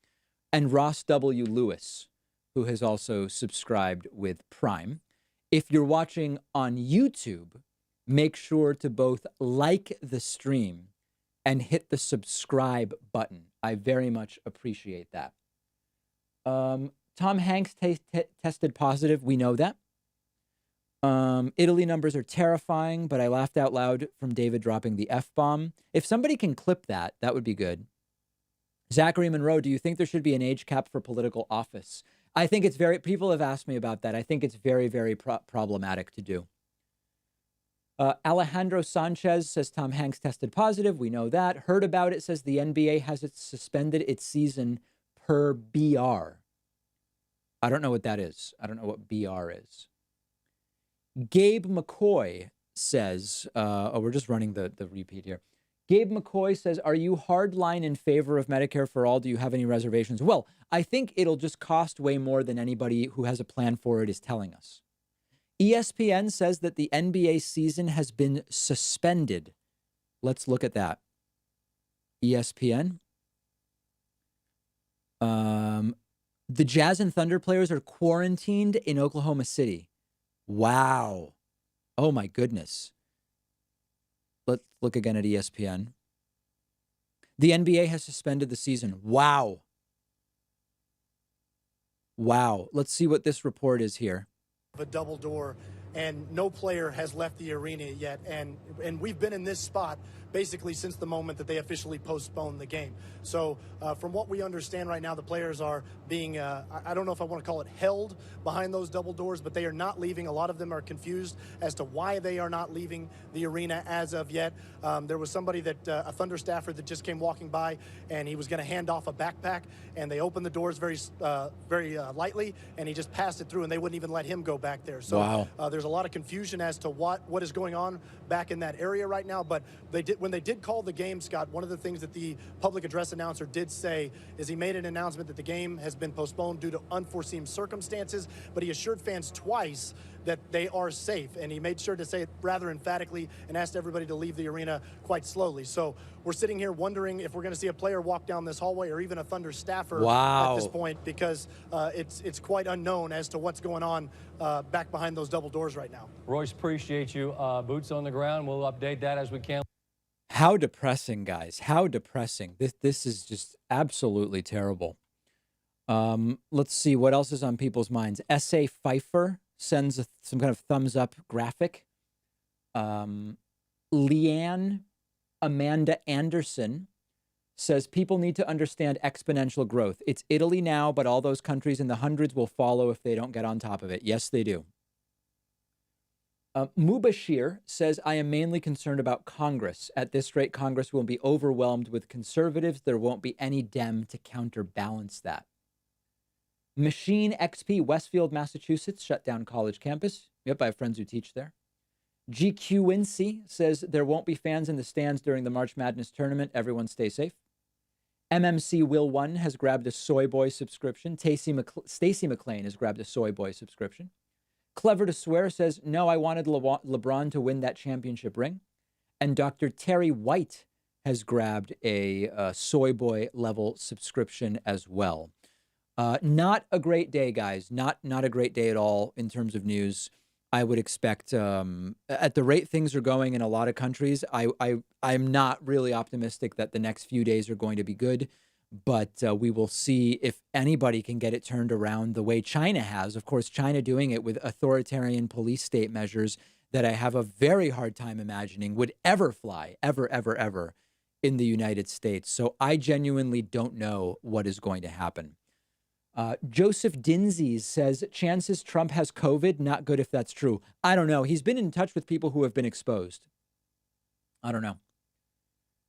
And Ross W. Lewis, who has also subscribed with Prime. If you're watching on YouTube, make sure to both like the stream and hit the subscribe button. I very much appreciate that. Tom Hanks tested positive. We know that. Italy numbers are terrifying, but I laughed out loud from David dropping the F-bomb. If somebody can clip that, that would be good. Zachary Monroe, do you think there should be an age cap for political office? I think it's people have asked me about that. I think it's very, very problematic to do. Alejandro Sanchez says Tom Hanks tested positive. We know that. Heard about it, says the NBA has suspended its season per BR. I don't know what that is. I don't know what BR is. Gabe McCoy says, we're just running the repeat here. Gabe McCoy says, are you hardline in favor of Medicare for all? Do you have any reservations? Well, I think it'll just cost way more than anybody who has a plan for it is telling us. ESPN says that the NBA season has been suspended. Let's look at that. ESPN. The Jazz and Thunder players are quarantined in Oklahoma City. Wow. Oh, my goodness. Let's look again at ESPN. The NBA has suspended the season. Wow. Wow. Let's see what this report is here. A double door, and no player has left the arena yet, and we've been in this spot basically since the moment that they officially postponed the game. So from what we understand right now, the players are being, I don't know if I want to call it held behind those double doors, but they are not leaving. A lot of them are confused as to why they are not leaving the arena as of yet. There was somebody that, a Thunder staffer that just came walking by, and he was going to hand off a backpack, and they opened the doors very lightly, and he just passed it through, and they wouldn't even let him go back there. So wow. There's a lot of confusion as to what is going on back in that area right now. But when they did call the game, Scott, one of the things that the public address announcer did say is he made an announcement that the game has been postponed due to unforeseen circumstances, but he assured fans twice that they are safe, and he made sure to say it rather emphatically and asked everybody to leave the arena quite slowly. So we're sitting here wondering if we're going to see a player walk down this hallway or even a Thunder staffer at this point, because it's quite unknown as to what's going on back behind those double doors right now. Royce, appreciate you. Boots on the ground. We'll update that as we can. How depressing, guys. How depressing. This is just absolutely terrible. Let's see what else is on people's minds. S.A. Pfeiffer sends some kind of thumbs up graphic. Leanne Amanda Anderson says people need to understand exponential growth. It's Italy now, but all those countries in the hundreds will follow if they don't get on top of it. Yes, they do. Mubashir says, I am mainly concerned about Congress. At this rate, Congress will be overwhelmed with conservatives. There won't be any Dem to counterbalance that. Machine XP, Westfield, Massachusetts, shut down college campus. Yep, I have friends who teach there. GQ Wincy says there won't be fans in the stands during the March Madness tournament. Everyone stay safe. MMC Will One has grabbed a Soy Boy subscription. Stacey McLean has grabbed a Soy Boy subscription. Clever to Swear says, no, I wanted LeBron to win that championship ring. And Dr. Terry White has grabbed a Soy Boy level subscription as well. Not a great day, guys. Not a great day at all in terms of news. I would expect at the rate things are going in a lot of countries, I'm not really optimistic that the next few days are going to be good. But we will see if anybody can get it turned around the way China has. Of course, China doing it with authoritarian police state measures that I have a very hard time imagining would ever fly, ever in the United States. So I genuinely don't know what is going to happen. Joseph Dinsies says, chances Trump has COVID, not good if that's true. I don't know. He's been in touch with people who have been exposed. I don't know.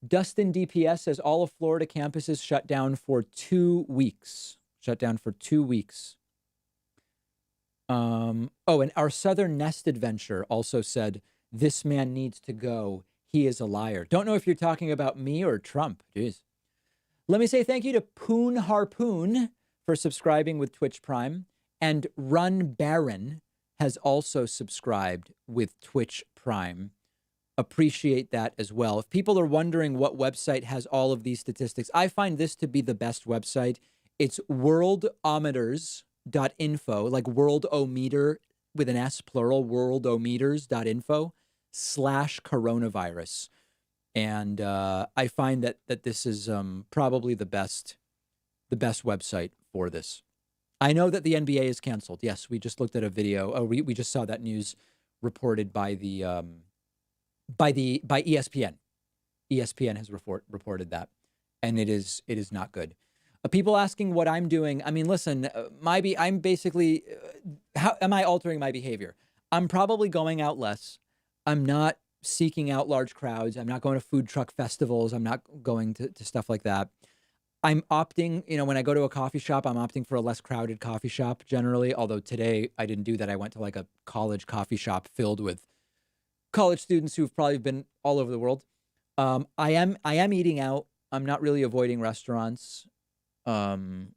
Dustin DPS says all of Florida campuses shut down for 2 weeks. Shut down for 2 weeks. And our Southern Nest Adventure also said, this man needs to go. He is a liar. Don't know if you're talking about me or Trump. Jeez. Let me say thank you to Poon Harpoon for subscribing with Twitch Prime. And Run Baron has also subscribed with Twitch Prime. Appreciate that as well. If people are wondering what website has all of these statistics, I find this to be the best website. It's worldometers.info, like worldometer with an S, plural, worldometers.info/coronavirus. And I find that this is probably the best website for this. I know that the NBA is canceled. Yes, we just looked at a video. We just saw that news reported by ESPN. ESPN has reported that, and it is not good. People asking what I'm doing. I mean, listen, I'm basically, how am I altering my behavior? I'm probably going out less. I'm not seeking out large crowds. I'm not going to food truck festivals. I'm not going to stuff like that. I'm opting, when I go to a coffee shop, I'm opting for a less crowded coffee shop generally. Although today I didn't do that. I went to like a college coffee shop filled with college students who've probably been all over the world. I am eating out. I'm not really avoiding restaurants. I'm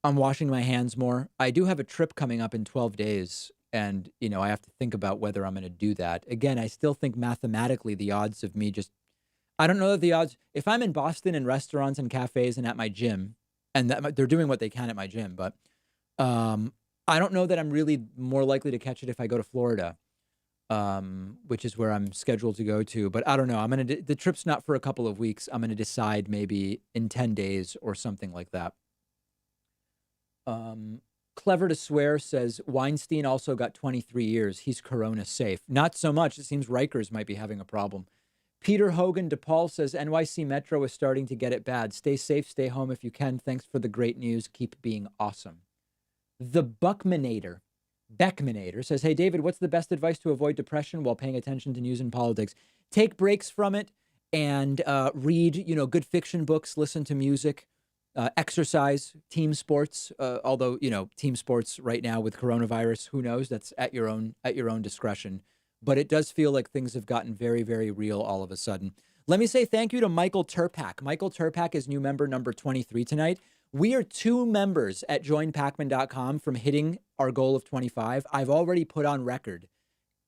washing my hands more. I do have a trip coming up in 12 days. And, I have to think about whether I'm going to do that. Again, I still think mathematically the odds of me I don't know that the odds, if I'm in Boston in restaurants and cafes and at my gym, and they're doing what they can at my gym, but I don't know that I'm really more likely to catch it if I go to Florida, which is where I'm scheduled to go to. But I don't know. The trip's not for a couple of weeks. I'm going to decide maybe in 10 days or something like that. Clever to Swear says Weinstein also got 23 years. He's corona safe. Not so much. It seems Rikers might be having a problem. Peter Hogan DePaul says NYC Metro is starting to get it bad. Stay safe. Stay home if you can. Thanks for the great news. Keep being awesome. The Beckmanator says, hey, David, what's the best advice to avoid depression while paying attention to news and politics? Take breaks from it and read, good fiction books, listen to music. Exercise, team sports, although, team sports right now with coronavirus, who knows? That's at your own discretion. But it does feel like things have gotten very, very real all of a sudden. Let me say thank you to Michael Turpak. Michael Turpak is new member number 23 tonight. We are 2 members at joinpacman.com from hitting our goal of 25. I've already put on record.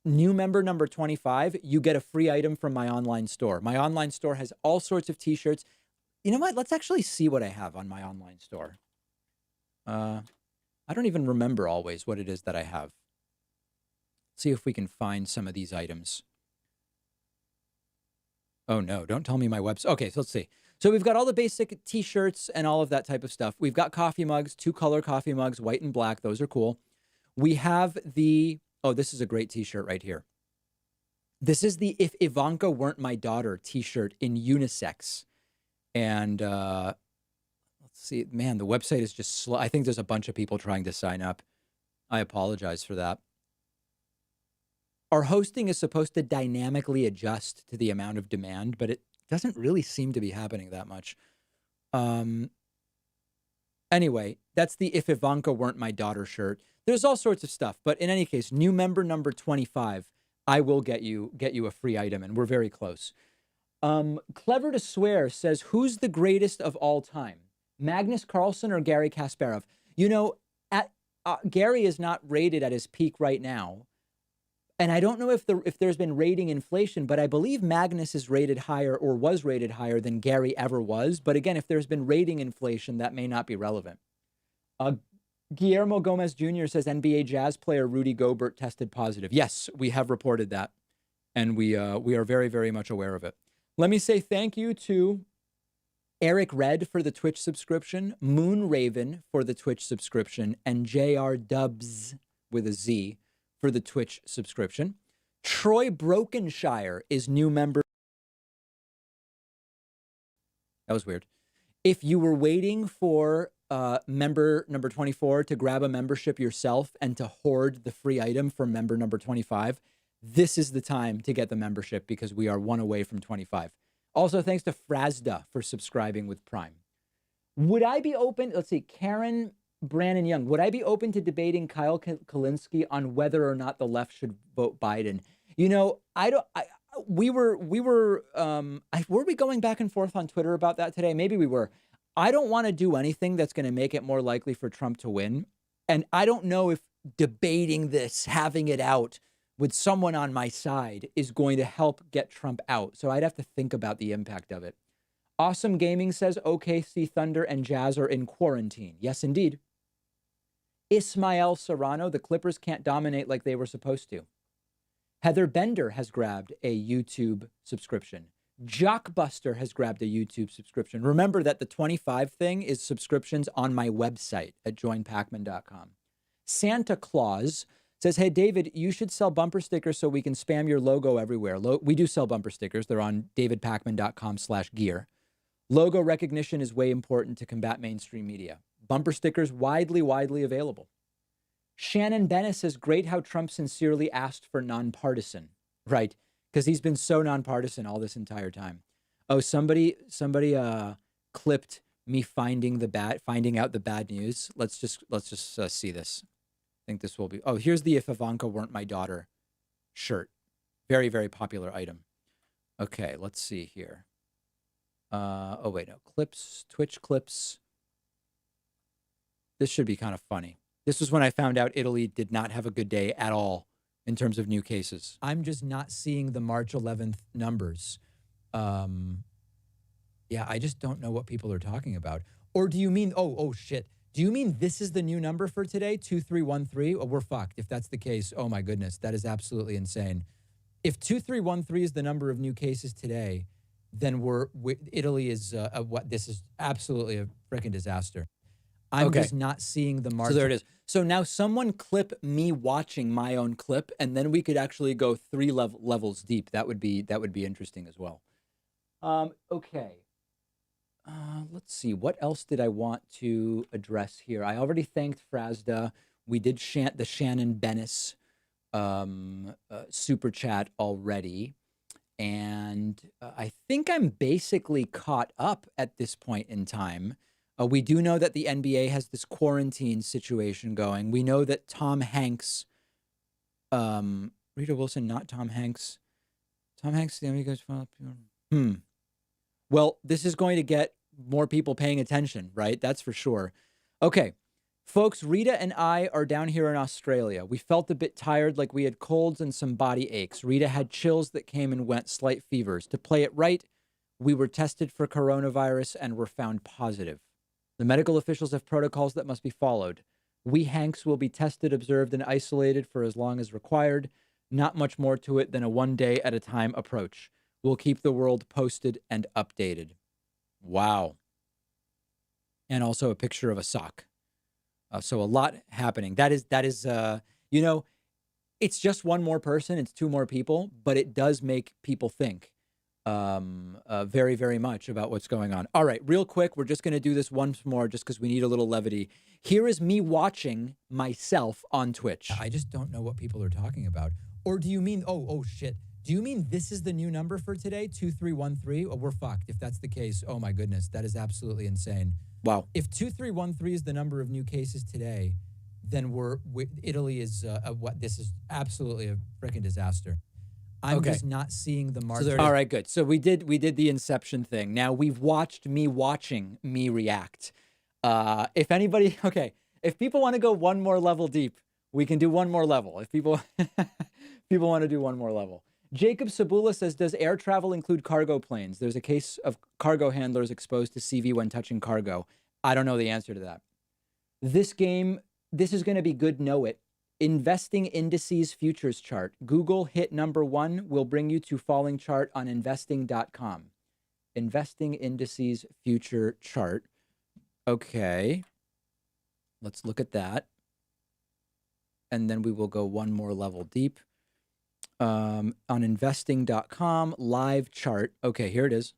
New member number 25, you get a free item from my online store. My online store has all sorts of t-shirts. You know what? Let's actually see what I have on my online store. I don't even remember always what it is that I have. See if we can find some of these items. Oh, no, don't tell me my website. Okay, so let's see. So we've got all the basic t-shirts and all of that type of stuff. We've got coffee mugs, 2 color coffee mugs, white and black. Those are cool. We have this is a great t-shirt right here. This is the If Ivanka Weren't My Daughter t-shirt in unisex. And let's see, man, the website is just slow. I think there's a bunch of people trying to sign up. I apologize for that. Our hosting is supposed to dynamically adjust to the amount of demand, but it doesn't really seem to be happening that much. Anyway, that's the If Ivanka Weren't My Daughter shirt. There's all sorts of stuff, but in any case, new member number 25, I will get you a free item, and we're very close. Clever to Swear says, who's the greatest of all time? Magnus Carlsen or Gary Kasparov? Gary is not rated at his peak right now. And I don't know if there's been rating inflation, but I believe Magnus is rated higher or was rated higher than Gary ever was. But again, if there's been rating inflation, that may not be relevant. Guillermo Gomez Jr. says NBA Jazz player Rudy Gobert tested positive. Yes, we have reported that. And we are very, very much aware of it. Let me say thank you to Eric Red for the Twitch subscription, Moon Raven for the Twitch subscription, and JR Dubs with a Z for the Twitch subscription. Troy Brokenshire is new member. That was weird. If you were waiting for member number 24 to grab a membership yourself and to hoard the free item from member number 25, this is the time to get the membership because we are 1 away from 25. Also, thanks to Frazda for subscribing with Prime. Would I be open? Let's see, Karen Brannon Young. Would I be open to debating Kyle Kalinske on whether or not the left should vote Biden? Were we going back and forth on Twitter about that today? Maybe we were. I don't want to do anything that's going to make it more likely for Trump to win. And I don't know if debating this, having it out with someone on my side is going to help get Trump out. So I'd have to think about the impact of it. Awesome Gaming says OKC Thunder and Jazz are in quarantine. Yes, indeed. Ismael Serrano, the Clippers can't dominate like they were supposed to. Heather Bender has grabbed a YouTube subscription. Jockbuster has grabbed a YouTube subscription. Remember that the 25 thing is subscriptions on my website at joinpacman.com. Santa Claus Says, hey, David, you should sell bumper stickers so we can spam your logo everywhere. We do sell bumper stickers. They're on davidpakman.com/gear. Logo recognition is way important to combat mainstream media. Bumper stickers widely available. Shannon Bennett says, great how Trump sincerely asked for nonpartisan. Right, because he's been so nonpartisan all this entire time. Oh, somebody clipped me finding out the bad news. Let's just see this. I think this will be. Oh, here's the "If Ivanka Weren't My Daughter" shirt. Very, very popular item. Okay, let's see here. Oh wait, no clips, Twitch clips. This should be kind of funny. This was when I found out Italy did not have a good day at all in terms of new cases. I'm just not seeing the March 11th numbers. Yeah, I just don't know what people are talking about. Or do you mean, oh shit. Do you mean this is the new number for today, 2313? Oh, we're fucked. If that's the case, oh my goodness, that is absolutely insane. If 2313 is the number of new cases today, then Italy is what? This is absolutely a freaking disaster. I'm just not seeing the March. So there it is. So now someone clip me watching my own clip, and then we could actually go 3 levels deep. That would be interesting as well. Okay. Let's see. What else did I want to address here? I already thanked Frazda. We did the Shannon Bennis super chat already. And I think I'm basically caught up at this point in time. We do know that the NBA has this quarantine situation going. We know that Tom Hanks, Rita Wilson, not Tom Hanks. Tom Hanks, the NBA goes, well, this is going to get more people paying attention, right? That's for sure. Okay, folks, Rita and I are down here in Australia. We felt a bit tired, like we had colds and some body aches. Rita had chills that came and went, slight fevers. To play it right, we were tested for coronavirus and were found positive. The medical officials have protocols that must be followed. We Hanks will be tested, observed, and isolated for as long as required. Not much more to it than a 1 day at a time approach. We'll keep the world posted and updated. Wow. And also a picture of a sock. So a lot happening. That is, it's just one more person. It's 2 more people, but it does make people think very, very much about what's going on. All right, real quick. We're just going to do this once more just because we need a little levity. Here is me watching myself on Twitch. I just don't know what people are talking about. Or do you mean, oh shit. Do you mean this is the new number for today, 2313? Oh, we're fucked. If that's the case, oh my goodness, that is absolutely insane. Wow. If 2313 is the number of new cases today, then Italy is what? This is absolutely a freaking disaster. I'm just not seeing the March. All right, good. So we did the Inception thing. Now we've watched me watching me react. If people want to go one more level deep, we can do one more level. If people want to do one more level. Jacob Sabula says, does air travel include cargo planes? There's a case of cargo handlers exposed to CV when touching cargo. I don't know the answer to that. This is going to be good, know it. Investing indices futures chart. Google hit #1 will bring you to falling chart on investing.com. Investing indices future chart. Okay. Let's look at that. And then we will go one more level deep. On investing.com, live chart. Okay, here it is.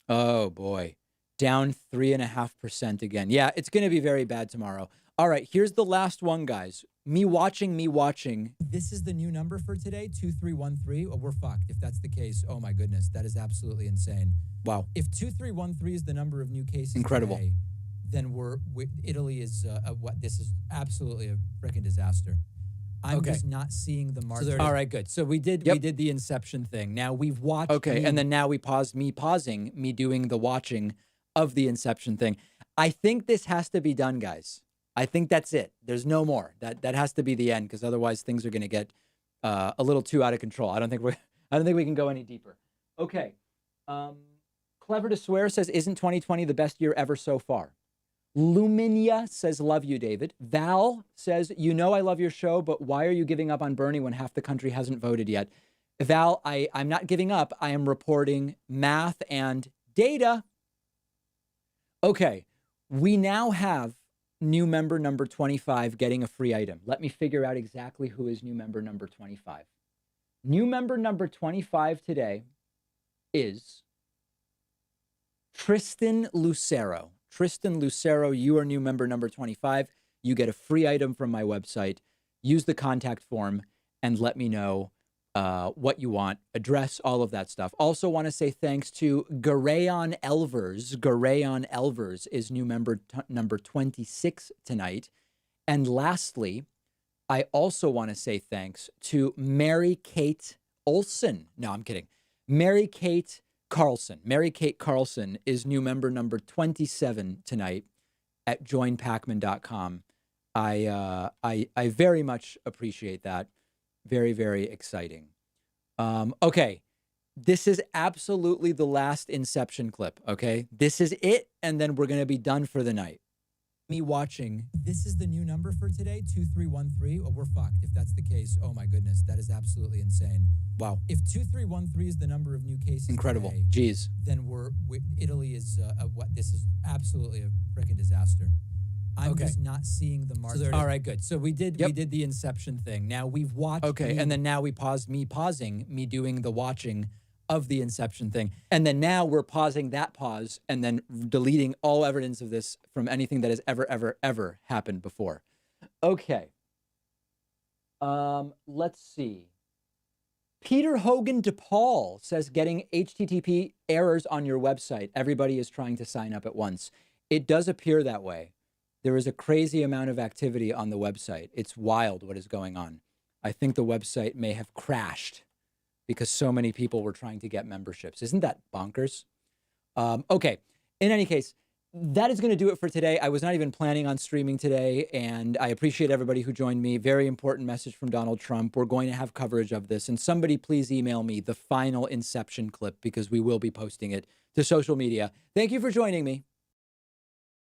Oh boy. Down 3.5% again. Yeah, it's going to be very bad tomorrow. All right, here's the last one, guys. Me watching. This is the new number for today, 2313. Oh, we're fucked. If that's the case, oh my goodness, that is absolutely insane. Wow. If 2313 is the number of new cases Incredible. today, then Italy is what? This is absolutely a freaking disaster. I'm just not seeing the March. All right, good. So we did the Inception thing. Now we've watched. Okay, and then now we paused me doing the watching of the Inception thing. I think this has to be done, guys. I think that's it. There's no more. That has to be the end, because otherwise things are going to get a little too out of control. I don't think we can go any deeper. Okay. Clever to Swear says, isn't 2020 the best year ever so far? Luminia says, love you, David. Val says, I love your show, but why are you giving up on Bernie when half the country hasn't voted yet? Val, I'm not giving up. I am reporting math and data. Okay, we now have new member number 25 getting a free item? Let me figure out exactly who is new member number 25. New member number 25 today is Tristan Lucero. Tristan Lucero, you are new member number 25. You get a free item from my website. Use the contact form and let me know what you want, address, all of that stuff. Also want to say thanks to Garayon Elvers. Garayon Elvers is new member number 26 tonight. And lastly, I also want to say thanks to Mary Kate Olson. No, I'm kidding. Mary Kate Carlson. Mary Kate Carlson is new member number 27 tonight at joinpacman.com. I very much appreciate that. Very, very exciting. Okay. This is absolutely the last Inception clip. Okay. This is it. And then we're going to be done for the night. Me watching. This is the new number for today, 2313. Oh, we're fucked. If that's the case, oh my goodness, that is absolutely insane. Wow. If 2313 is the number of new cases, incredible. Today, jeez. Then Italy is what? This is absolutely a freaking disaster. I'm just not seeing the mark. All right, good. So we did the Inception thing. Now we've watched. Okay, and then now we paused me doing the watching of the Inception thing. And then now we're pausing that pause and then deleting all evidence of this from anything that has ever happened before. Okay. Let's see. Peter Hogan DePaul says getting HTTP errors on your website. Everybody is trying to sign up at once. It does appear that way. There is a crazy amount of activity on the website. It's wild what is going on. I think the website may have crashed because so many people were trying to get memberships. Isn't that bonkers? Okay. In any case, that is going to do it for today. I was not even planning on streaming today, and I appreciate everybody who joined me. Very important message from Donald Trump. We're going to have coverage of this, and somebody please email me the final Inception clip because we will be posting it to social media. Thank you for joining me.